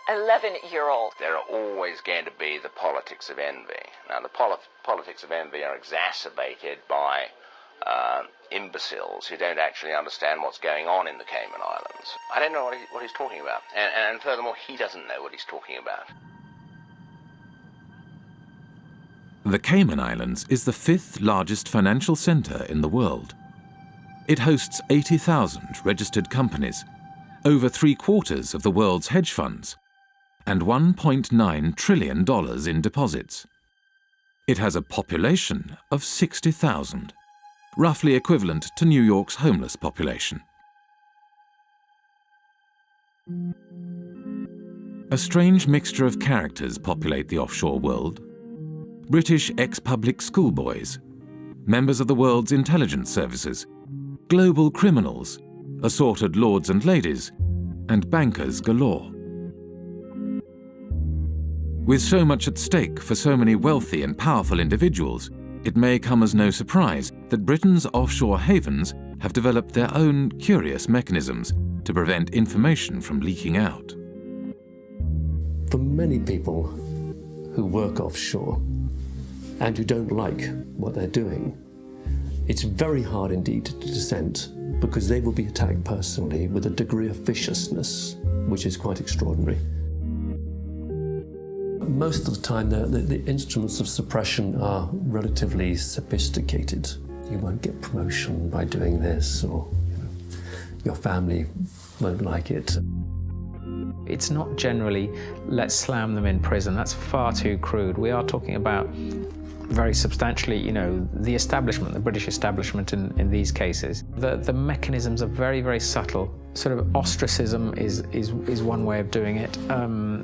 11-year-old. There are always going to be the politics of envy. Now, the politics of envy are exacerbated by imbeciles who don't actually understand what's going on in the Cayman Islands. I don't know what he's talking about. And furthermore, he doesn't know what he's talking about. The Cayman Islands is the 5th largest financial centre in the world. It hosts 80,000 registered companies, over 3/4 of the world's hedge funds, and $1.9 trillion in deposits. It has a population of 60,000, roughly equivalent to New York's homeless population. A strange mixture of characters populate the offshore world. British ex-public schoolboys, members of the world's intelligence services, global criminals, assorted lords and ladies, and bankers galore. With so much at stake for so many wealthy and powerful individuals, it may come as no surprise that Britain's offshore havens have developed their own curious mechanisms to prevent information from leaking out. For many people who work offshore and who don't like what they're doing, it's very hard indeed to dissent, because they will be attacked personally with a degree of viciousness which is quite extraordinary. Most of the time the instruments of suppression are relatively sophisticated. You won't get promotion by doing this, or your family won't like it. It's not generally, let's slam them in prison. That's far too crude. We are talking about very substantially, the establishment, the British establishment in these cases. The mechanisms are very, very subtle. Sort of ostracism is one way of doing it.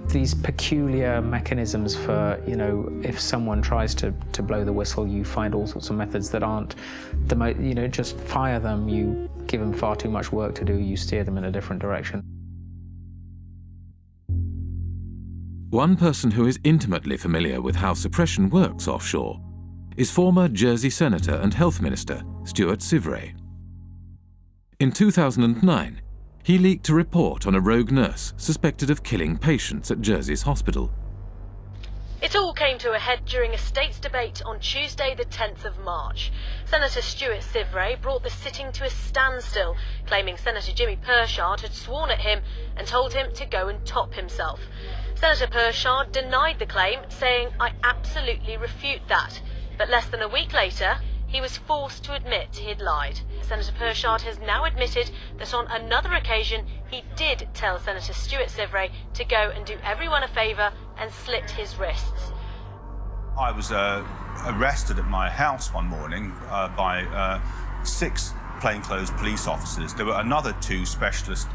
These peculiar mechanisms for, if someone tries to blow the whistle, you find all sorts of methods that aren't the most, just fire them, you give them far too much work to do, you steer them in a different direction. One person who is intimately familiar with how suppression works offshore is former Jersey Senator and Health Minister Stuart Sivray. In 2009, he leaked a report on a rogue nurse suspected of killing patients at Jersey's hospital. It all came to a head during a state's debate on Tuesday the 10th of March. Senator Stuart Sivray brought the sitting to a standstill, claiming Senator Jimmy Pershard had sworn at him and told him to go and top himself. Senator Pershard denied the claim, saying, "I absolutely refute that." But less than a week later, he was forced to admit he had lied. Senator Pershard has now admitted that on another occasion he did tell Senator Stuart Sivray to go and do everyone a favour and slit his wrists. I was arrested at my house one morning by 6 plainclothes police officers. There were another 2 specialist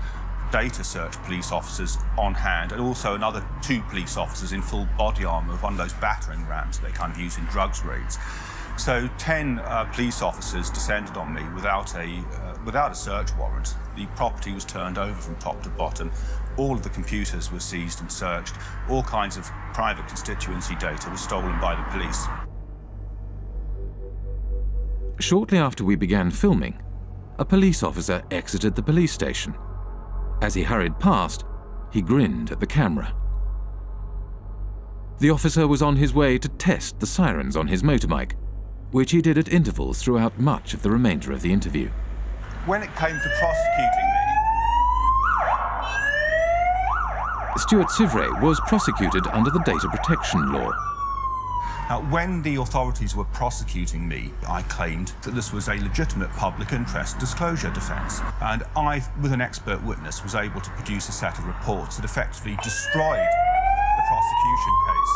data search police officers on hand, and also another 2 police officers in full body armour of one of those battering rams they kind of use in drugs raids. So 10 police officers descended on me without a search warrant. The property was turned over from top to bottom. All of the computers were seized and searched. All kinds of private constituency data was stolen by the police. Shortly after we began filming, a police officer exited the police station. As he hurried past, he grinned at the camera. The officer was on his way to test the sirens on his motorbike, which he did at intervals throughout much of the remainder of the interview. When it came to prosecuting me, Stuart Sivray was prosecuted under the data protection law. Now, when the authorities were prosecuting me, I claimed that this was a legitimate public interest disclosure defence. And I, with an expert witness, was able to produce a set of reports that effectively destroyed the prosecution case.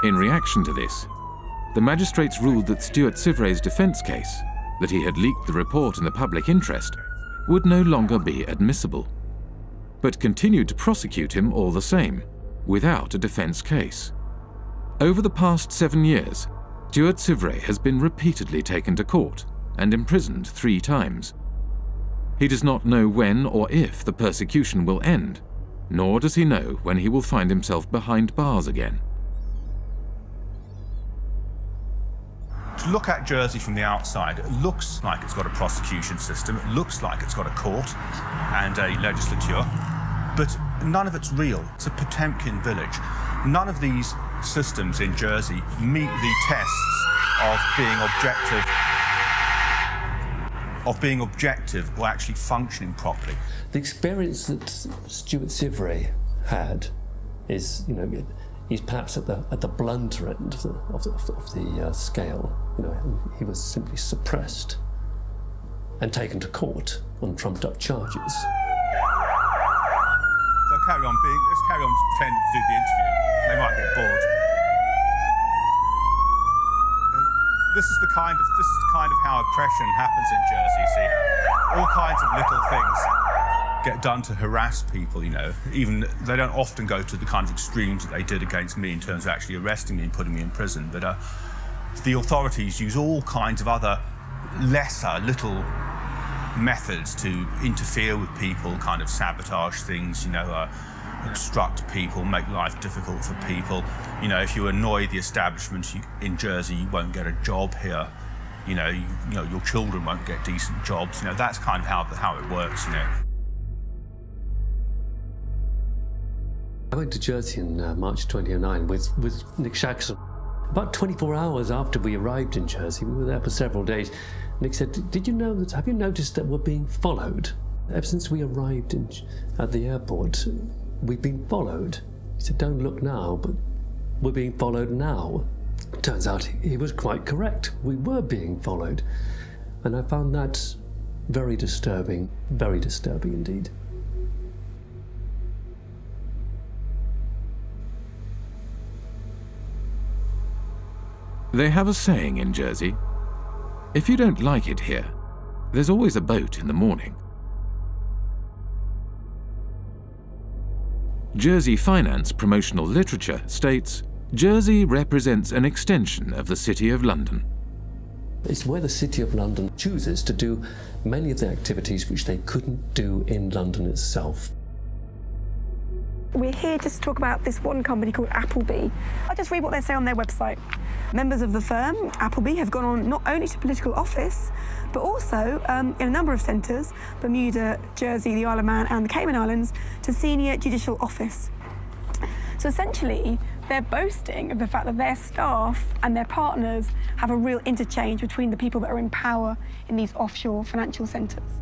In reaction to this, the magistrates ruled that Stuart Sivray's defence case, that he had leaked the report in the public interest, would no longer be admissible, but continued to prosecute him all the same, without a defence case. Over the past 7 years, Stuart Sivray has been repeatedly taken to court and imprisoned 3 times. He does not know when or if the persecution will end, nor does he know when he will find himself behind bars again. To look at Jersey from the outside, it looks like it's got a prosecution system, it looks like it's got a court and a legislature, but none of it's real. It's a Potemkin village. None of these systems in Jersey meet the tests of being objective or actually functioning properly. The experience that Stuart Sivray had is, he's perhaps at the blunter end of the scale. He was simply suppressed and taken to court on trumped-up charges. So let's carry on pretending to do the interview. They might get bored. This is the kind of how oppression happens in Jersey. You see, all kinds of little things get done to harass people. Even they don't often go to the kind of extremes that they did against me in terms of actually arresting me and putting me in prison. But the authorities use all kinds of other lesser little methods to interfere with people, kind of sabotage things, obstruct people, make life difficult for people. If you annoy the establishment in Jersey, you won't get a job here. Your children won't get decent jobs. That's kind of how it works. I went to Jersey in March 2009 with Nick Shackson. About 24 hours after we arrived in Jersey, we were there for several days. Nick said, have you noticed that we're being followed? Ever since we arrived at the airport, we've been followed. He said, don't look now, but we're being followed now. Turns out he was quite correct. We were being followed. And I found that very disturbing indeed. They have a saying in Jersey, if you don't like it here, there's always a boat in the morning. Jersey Finance promotional literature states, Jersey represents an extension of the City of London. It's where the City of London chooses to do many of the activities which they couldn't do in London itself. We're here just to talk about this one company called Appleby. I'll just read what they say on their website. Members of the firm, Appleby, have gone on not only to political office, but also in a number of centres, Bermuda, Jersey, the Isle of Man and the Cayman Islands, to senior judicial office. So essentially, they're boasting of the fact that their staff and their partners have a real interchange between the people that are in power in these offshore financial centres.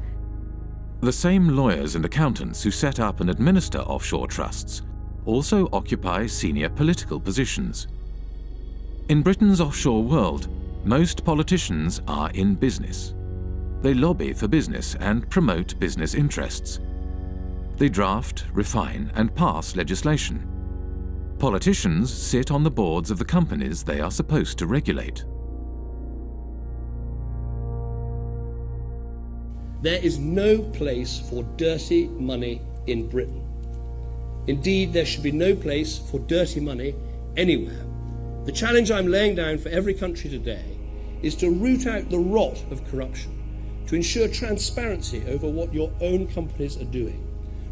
The same lawyers and accountants who set up and administer offshore trusts also occupy senior political positions. In Britain's offshore world, most politicians are in business. They lobby for business and promote business interests. They draft, refine, and pass legislation. Politicians sit on the boards of the companies they are supposed to regulate. There is no place for dirty money in Britain. Indeed, there should be no place for dirty money anywhere. The challenge I'm laying down for every country today is to root out the rot of corruption, to ensure transparency over what your own companies are doing,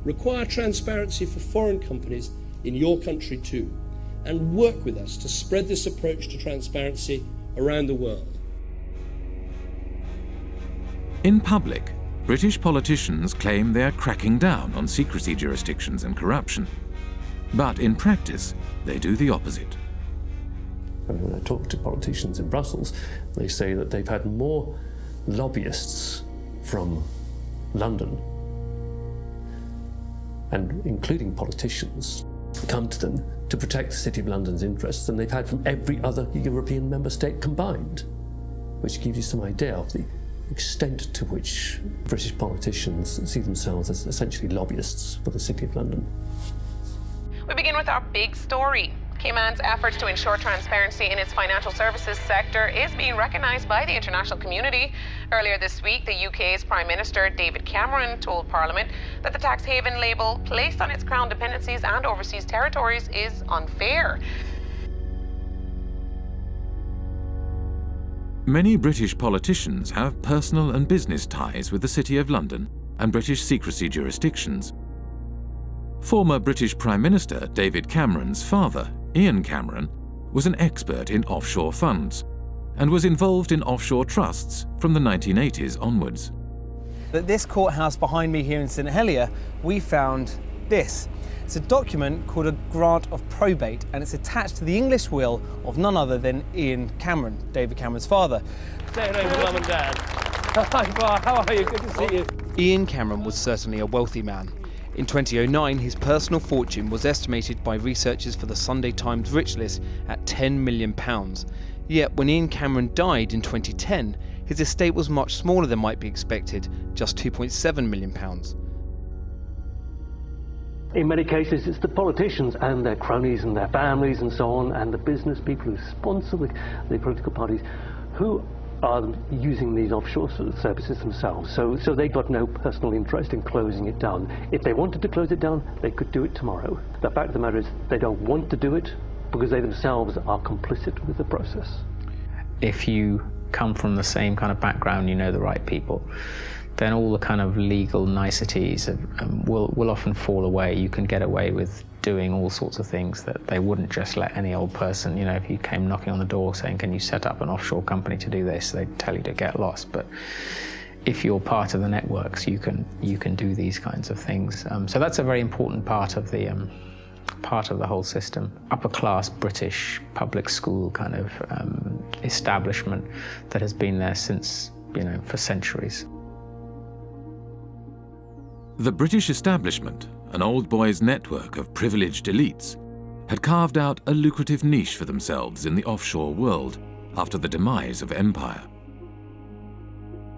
require transparency for foreign companies in your country too, and work with us to spread this approach to transparency around the world. In public, British politicians claim they are cracking down on secrecy jurisdictions and corruption. But in practice, they do the opposite. When I talk to politicians in Brussels, they say that they've had more lobbyists from London, and including politicians, come to them to protect the City of London's interests than they've had from every other European member state combined, which gives you some idea of the extent to which British politicians see themselves as essentially lobbyists for the City of London. We begin with our big story. Cayman's efforts to ensure transparency in its financial services sector is being recognised by the international community. Earlier this week, the UK's Prime Minister David Cameron told Parliament that the tax haven label placed on its crown dependencies and overseas territories is unfair. Many British politicians have personal and business ties with the City of London and British secrecy jurisdictions. Former British Prime Minister David Cameron's father, Ian Cameron, was an expert in offshore funds and was involved in offshore trusts from the 1980s onwards. At this courthouse behind me here in St Helier, we found this. It's a document called a grant of probate, and it's attached to the English will of none other than Ian Cameron, David Cameron's father. Say hello to Mum and Dad. Hi, Bar, how are you? Good to see you. Ian Cameron was certainly a wealthy man. In 2009, his personal fortune was estimated by researchers for the Sunday Times Rich List at £10 million. Yet when Ian Cameron died in 2010, his estate was much smaller than might be expected, just £2.7 million. In many cases, it's the politicians and their cronies and their families and so on, and the business people who sponsor the political parties, who are using these offshore services themselves. So they've got no personal interest in closing it down. If they wanted to close it down, they could do it tomorrow. The fact of the matter is they don't want to do it because they themselves are complicit with the process. If you come from the same kind of background, you know the right people, then all the kind of legal niceties will often fall away. You can get away with doing all sorts of things that they wouldn't just let any old person, you know, if you came knocking on the door saying, can you set up an offshore company to do this, they'd tell you to get lost. But if you're part of the networks, you can do these kinds of things. So that's a very important part of the whole system. Upper class British public school kind of establishment that has been there since, you know, for centuries. The British establishment, an old boys' network of privileged elites, had carved out a lucrative niche for themselves in the offshore world after the demise of empire.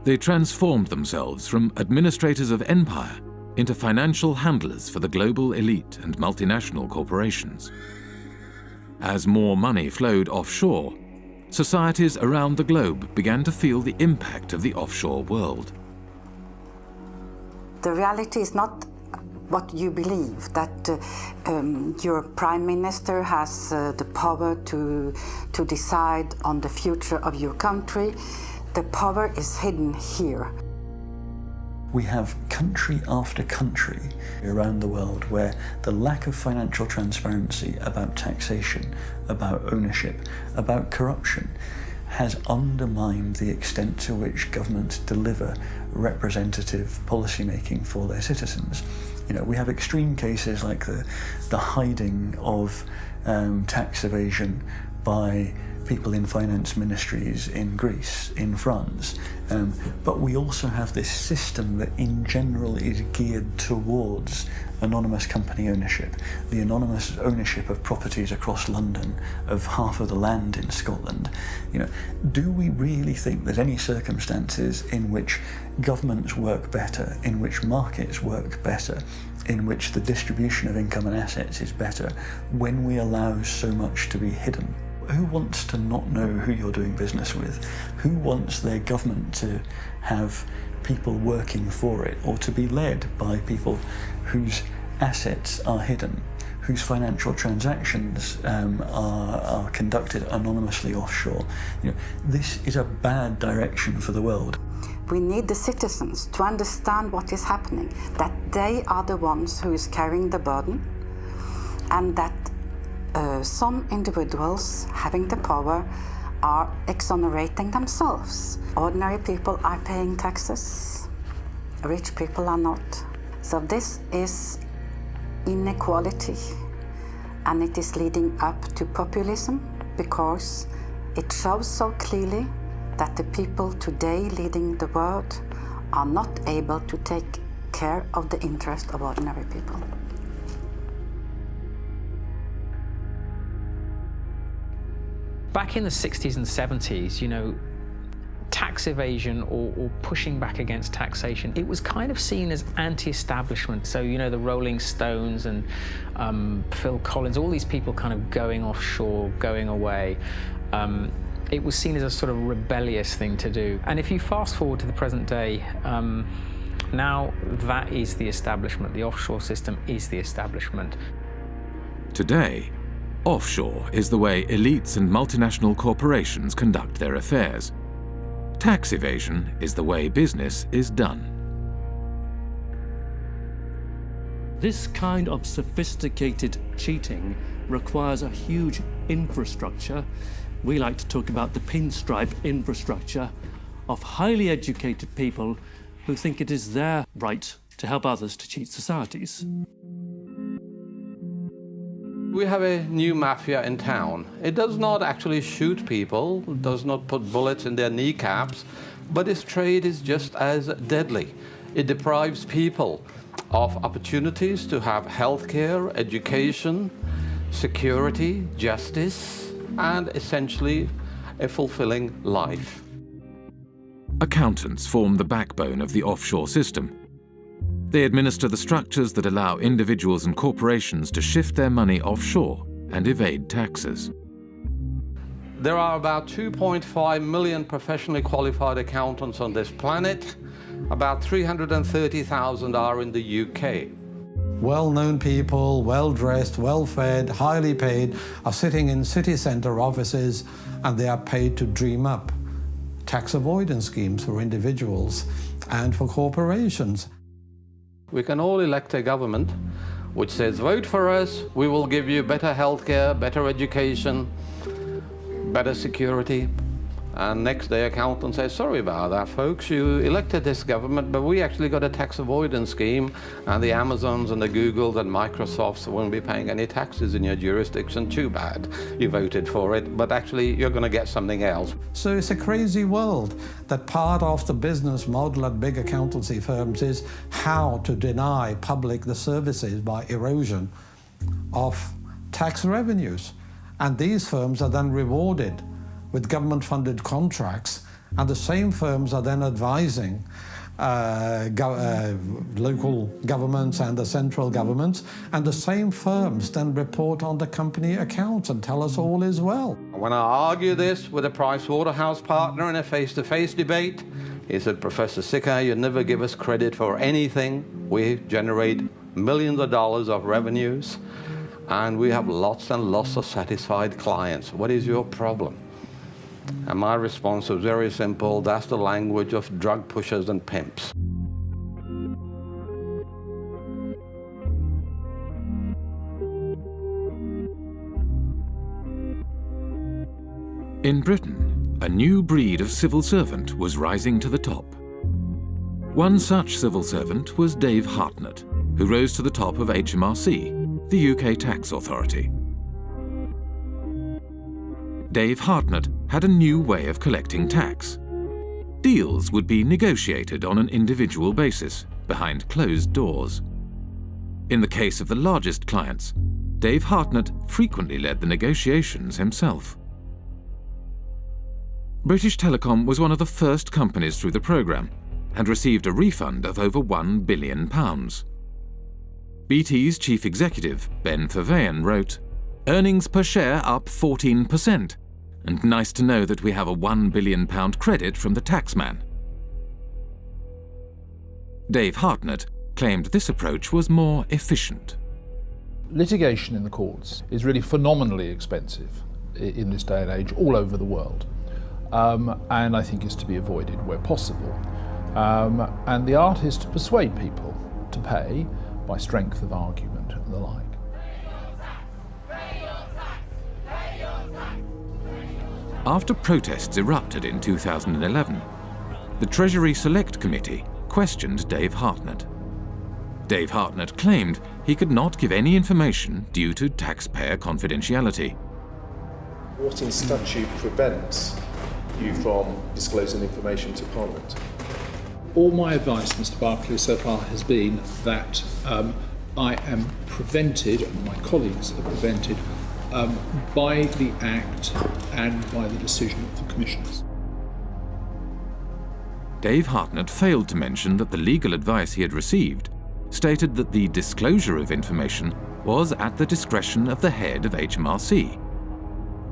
They transformed themselves from administrators of empire into financial handlers for the global elite and multinational corporations. As more money flowed offshore, societies around the globe began to feel the impact of the offshore world. The reality is not what you believe, that your prime minister has the power to decide on the future of your country. The power is hidden here. We have country after country around the world where the lack of financial transparency about taxation, about ownership, about corruption has undermined the extent to which governments deliver representative policymaking for their citizens. You know, we have extreme cases like the hiding of tax evasion by people in finance ministries in Greece, in France. But we also have this system that in general is geared towards anonymous company ownership, the anonymous ownership of properties across London, of half of the land in Scotland. You know, do we really think there's any circumstances in which governments work better, in which markets work better, in which the distribution of income and assets is better, when we allow so much to be hidden? Who wants to not know who you're doing business with? Who wants their government to have people working for it, or to be led by people whose assets are hidden, whose financial transactions are conducted anonymously offshore? You know, this is a bad direction for the world. We need the citizens to understand what is happening, that they are the ones who is carrying the burden, and that some individuals having the power are exonerating themselves. Ordinary people are paying taxes, rich people are not. So this is inequality, and it is leading up to populism, because it shows so clearly that the people today leading the world are not able to take care of the interest of ordinary people. Back in the 60s and 70s, you know, tax evasion or pushing back against taxation, it was kind of seen as anti-establishment. So, you know, the Rolling Stones and Phil Collins, all these people kind of going offshore, going away. It was seen as a sort of rebellious thing to do. And if you fast forward to the present day, now that is the establishment. The offshore system is the establishment. Today, offshore is the way elites and multinational corporations conduct their affairs. Tax evasion is the way business is done. This kind of sophisticated cheating requires a huge infrastructure. We like to talk about the pinstripe infrastructure of highly educated people who think it is their right to help others to cheat societies. We have a new mafia in town. It does not actually shoot people, does not put bullets in their kneecaps, but its trade is just as deadly. It deprives people of opportunities to have healthcare, education, security, justice, and essentially a fulfilling life. Accountants form the backbone of the offshore system. They administer the structures that allow individuals and corporations to shift their money offshore and evade taxes. There are about 2.5 million professionally qualified accountants on this planet. About 330,000 are in the UK. Well-known people, well-dressed, well-fed, highly paid, are sitting in city centre offices, and they are paid to dream up tax avoidance schemes for individuals and for corporations. We can all elect a government which says, vote for us, we will give you better healthcare, better education, better security. And next day accountants say, sorry about that folks, you elected this government, but we actually got a tax avoidance scheme, and the Amazons and the Googles and Microsofts won't be paying any taxes in your jurisdiction. Too bad you voted for it, but actually you're going to get something else. So it's a crazy world that part of the business model at big accountancy firms is how to deny public the services by erosion of tax revenues. And these firms are then rewarded with government-funded contracts, and the same firms are then advising local governments and the central governments, and the same firms then report on the company accounts and tell us all is well. When I argue this with a Pricewaterhouse partner in a face-to-face debate, he said, Professor Sicker, you never give us credit for anything. We generate millions of dollars of revenues, and we have lots and lots of satisfied clients. What is your problem? And my response was very simple, that's the language of drug pushers and pimps. In Britain, a new breed of civil servant was rising to the top. One such civil servant was Dave Hartnett, who rose to the top of HMRC, the UK tax authority. Dave Hartnett had a new way of collecting tax. Deals would be negotiated on an individual basis, behind closed doors. In the case of the largest clients, Dave Hartnett frequently led the negotiations himself. British Telecom was one of the first companies through the programme and received a refund of over £1 billion. BT's chief executive, Ben Verweyen, wrote, "Earnings per share up 14%, and nice to know that we have a £1 billion credit from the taxman." Dave Hartnett claimed this approach was more efficient. Litigation in the courts is really phenomenally expensive in this day and age all over the world, and I think is to be avoided where possible. And the art is to persuade people to pay by strength of argument and the like. After protests erupted in 2011, the Treasury Select Committee questioned Dave Hartnett. Dave Hartnett claimed he could not give any information due to taxpayer confidentiality. What in statute prevents you from disclosing information to Parliament? All my advice, Mr. Barclay, so far has been that I am prevented, and my colleagues are prevented, by the Act and by the decision of the Commissioners. Dave Hartnett failed to mention that the legal advice he had received stated that the disclosure of information was at the discretion of the head of HMRC.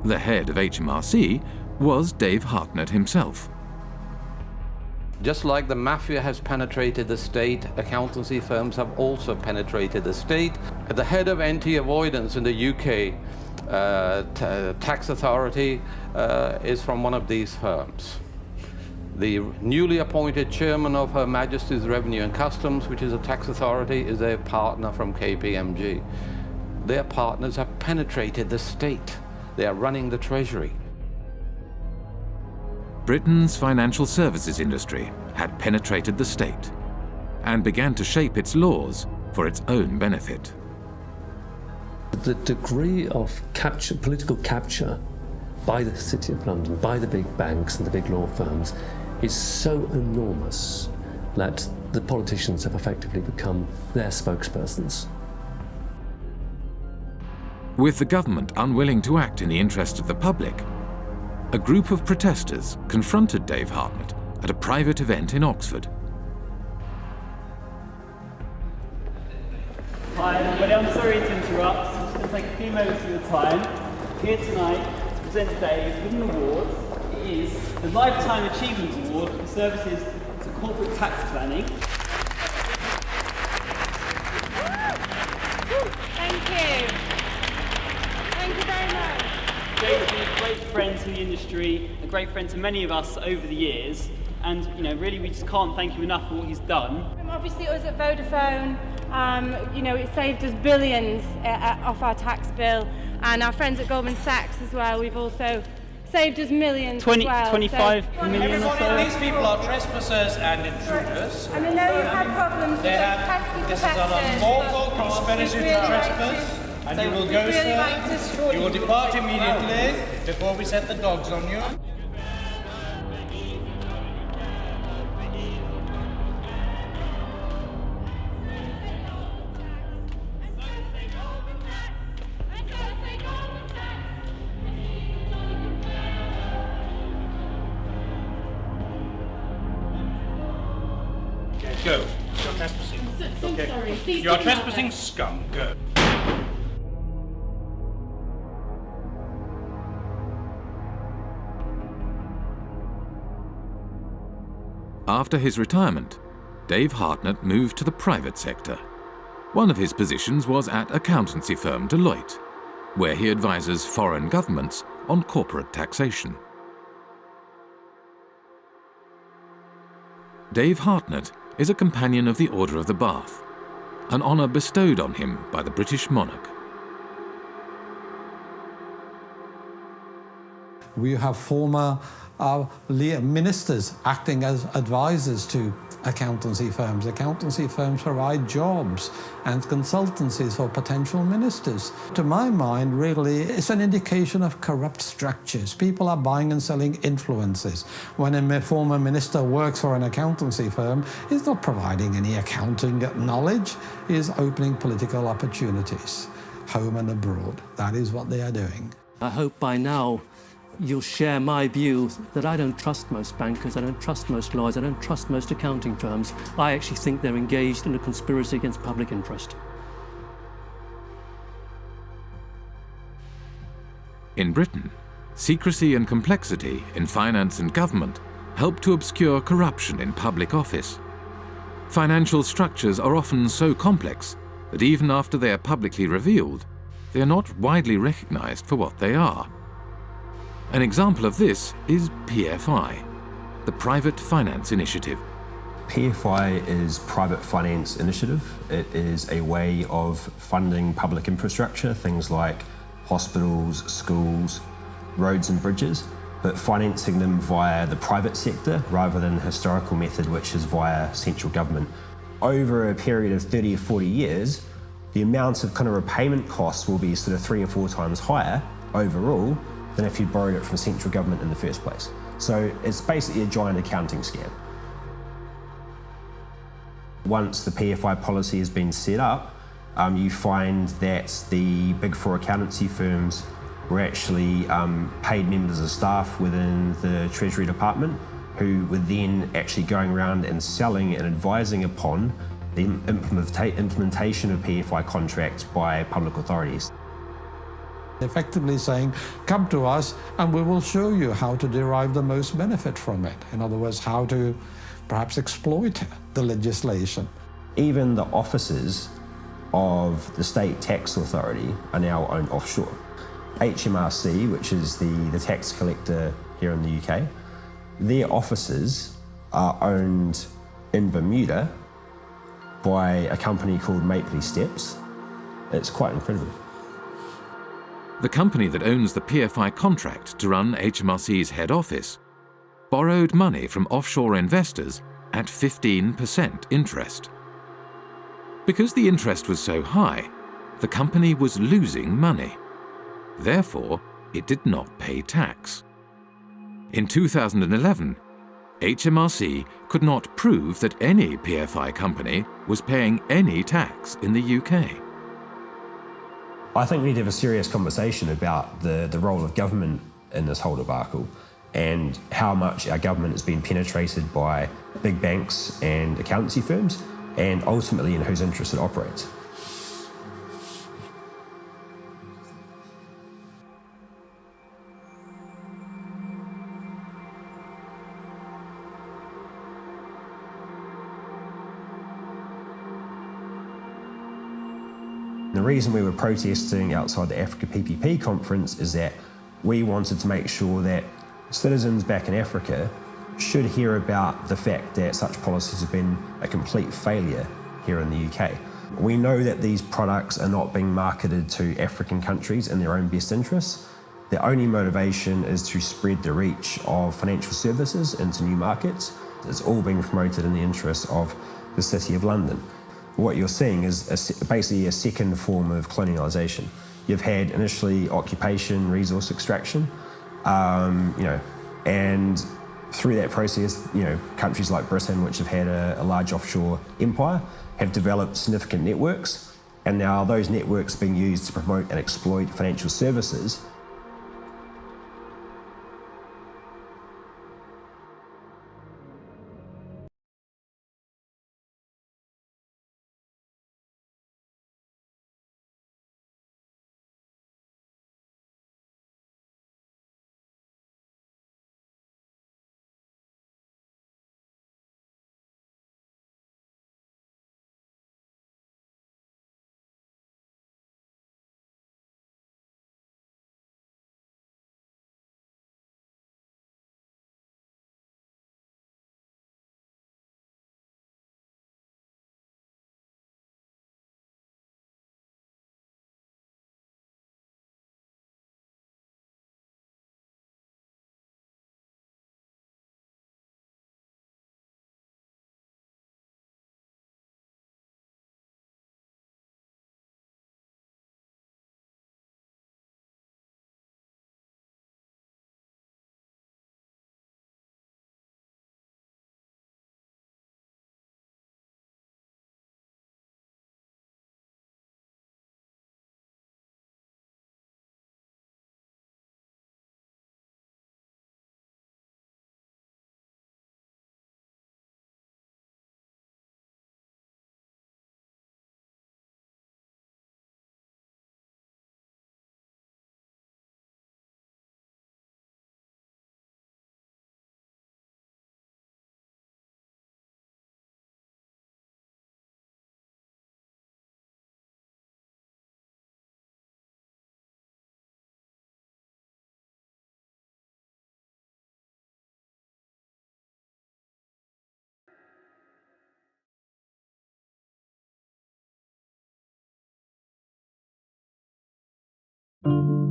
The head of HMRC was Dave Hartnett himself. Just like the mafia has penetrated the state, accountancy firms have also penetrated the state. The head of anti-avoidance in the UK tax authority is from one of these firms. The newly appointed chairman of Her Majesty's Revenue and Customs, which is a tax authority, is a partner from KPMG. Their partners have penetrated the state. They are running the Treasury. Britain's financial services industry had penetrated the state and began to shape its laws for its own benefit. The degree of political capture by the City of London, by the big banks and the big law firms, is so enormous that the politicians have effectively become their spokespersons. With the government unwilling to act in the interest of the public, a group of protesters confronted Dave Hartnett at a private event in Oxford. Hi everybody, I'm sorry to interrupt. I'm just going to take a few moments of your time. Here tonight to present Dave with an award. It is the Lifetime Achievement Award for services to corporate tax planning. Thank you. Thank you very much. Dave's been a great friend to the industry, a great friend to many of us over the years, and really we just can't thank you enough for what he's done. Obviously us at Vodafone, it saved us billions off our tax bill, and our friends at Goldman Sachs as well, we've also saved us millions as well. 25 million or so. These people are trespassers and intruders. And I know you've had problems with those pesky This is an unlawful conspiracy to trespass, and you will go, sir. You will depart immediately before we set the dogs on you. Go. You're trespassing. Okay. Sorry. You are trespassing, scum. Go. After his retirement, Dave Hartnett moved to the private sector. One of his positions was at accountancy firm Deloitte, where he advises foreign governments on corporate taxation. Dave Hartnett is a companion of the Order of the Bath, an honour bestowed on him by the British monarch. We have former ministers acting as advisors to accountancy firms. Accountancy firms provide jobs and consultancies for potential ministers. To my mind, really, it's an indication of corrupt structures. People are buying and selling influences. When a former minister works for an accountancy firm, he's not providing any accounting knowledge, he's opening political opportunities, home and abroad. That is what they are doing. I hope by now you'll share my view that I don't trust most bankers, I don't trust most lawyers, I don't trust most accounting firms. I actually think they're engaged in a conspiracy against public interest. In Britain, secrecy and complexity in finance and government help to obscure corruption in public office. Financial structures are often so complex that even after they are publicly revealed, they are not widely recognized for what they are. An example of this is PFI, the Private Finance Initiative. PFI is Private Finance Initiative. It is a way of funding public infrastructure, things like hospitals, schools, roads and bridges, but financing them via the private sector rather than the historical method, which is via central government. Over a period of 30 or 40 years, the amount of kind of repayment costs will be sort of 3 or 4 times higher overall than if you borrowed it from central government in the first place. So it's basically a giant accounting scam. Once the PFI policy has been set up, you find that the big 4 accountancy firms were actually paid members of staff within the Treasury Department who were then actually going around and selling and advising upon the implementation of PFI contracts by public authorities. Effectively saying, come to us and we will show you how to derive the most benefit from it. In other words, how to perhaps exploit the legislation. Even the offices of the state tax authority are now owned offshore. HMRC, which is the tax collector here in the UK, their offices are owned in Bermuda by a company called Mapley Steps. It's quite incredible. The company that owns the PFI contract to run HMRC's head office borrowed money from offshore investors at 15% interest. Because the interest was so high, the company was losing money. Therefore, it did not pay tax. In 2011, HMRC could not prove that any PFI company was paying any tax in the UK. I think we need to have a serious conversation about the role of government in this whole debacle and how much our government has been penetrated by big banks and accountancy firms and ultimately in whose interest it operates. The reason we were protesting outside the Africa PPP conference is that we wanted to make sure that citizens back in Africa should hear about the fact that such policies have been a complete failure here in the UK. We know that these products are not being marketed to African countries in their own best interests. Their only motivation is to spread the reach of financial services into new markets. It's all being promoted in the interest of the City of London. What you're seeing is basically a second form of colonialisation. You've had initially occupation, resource extraction, and through that process, countries like Britain, which have had a large offshore empire, have developed significant networks, and now those networks are being used to promote and exploit financial services you.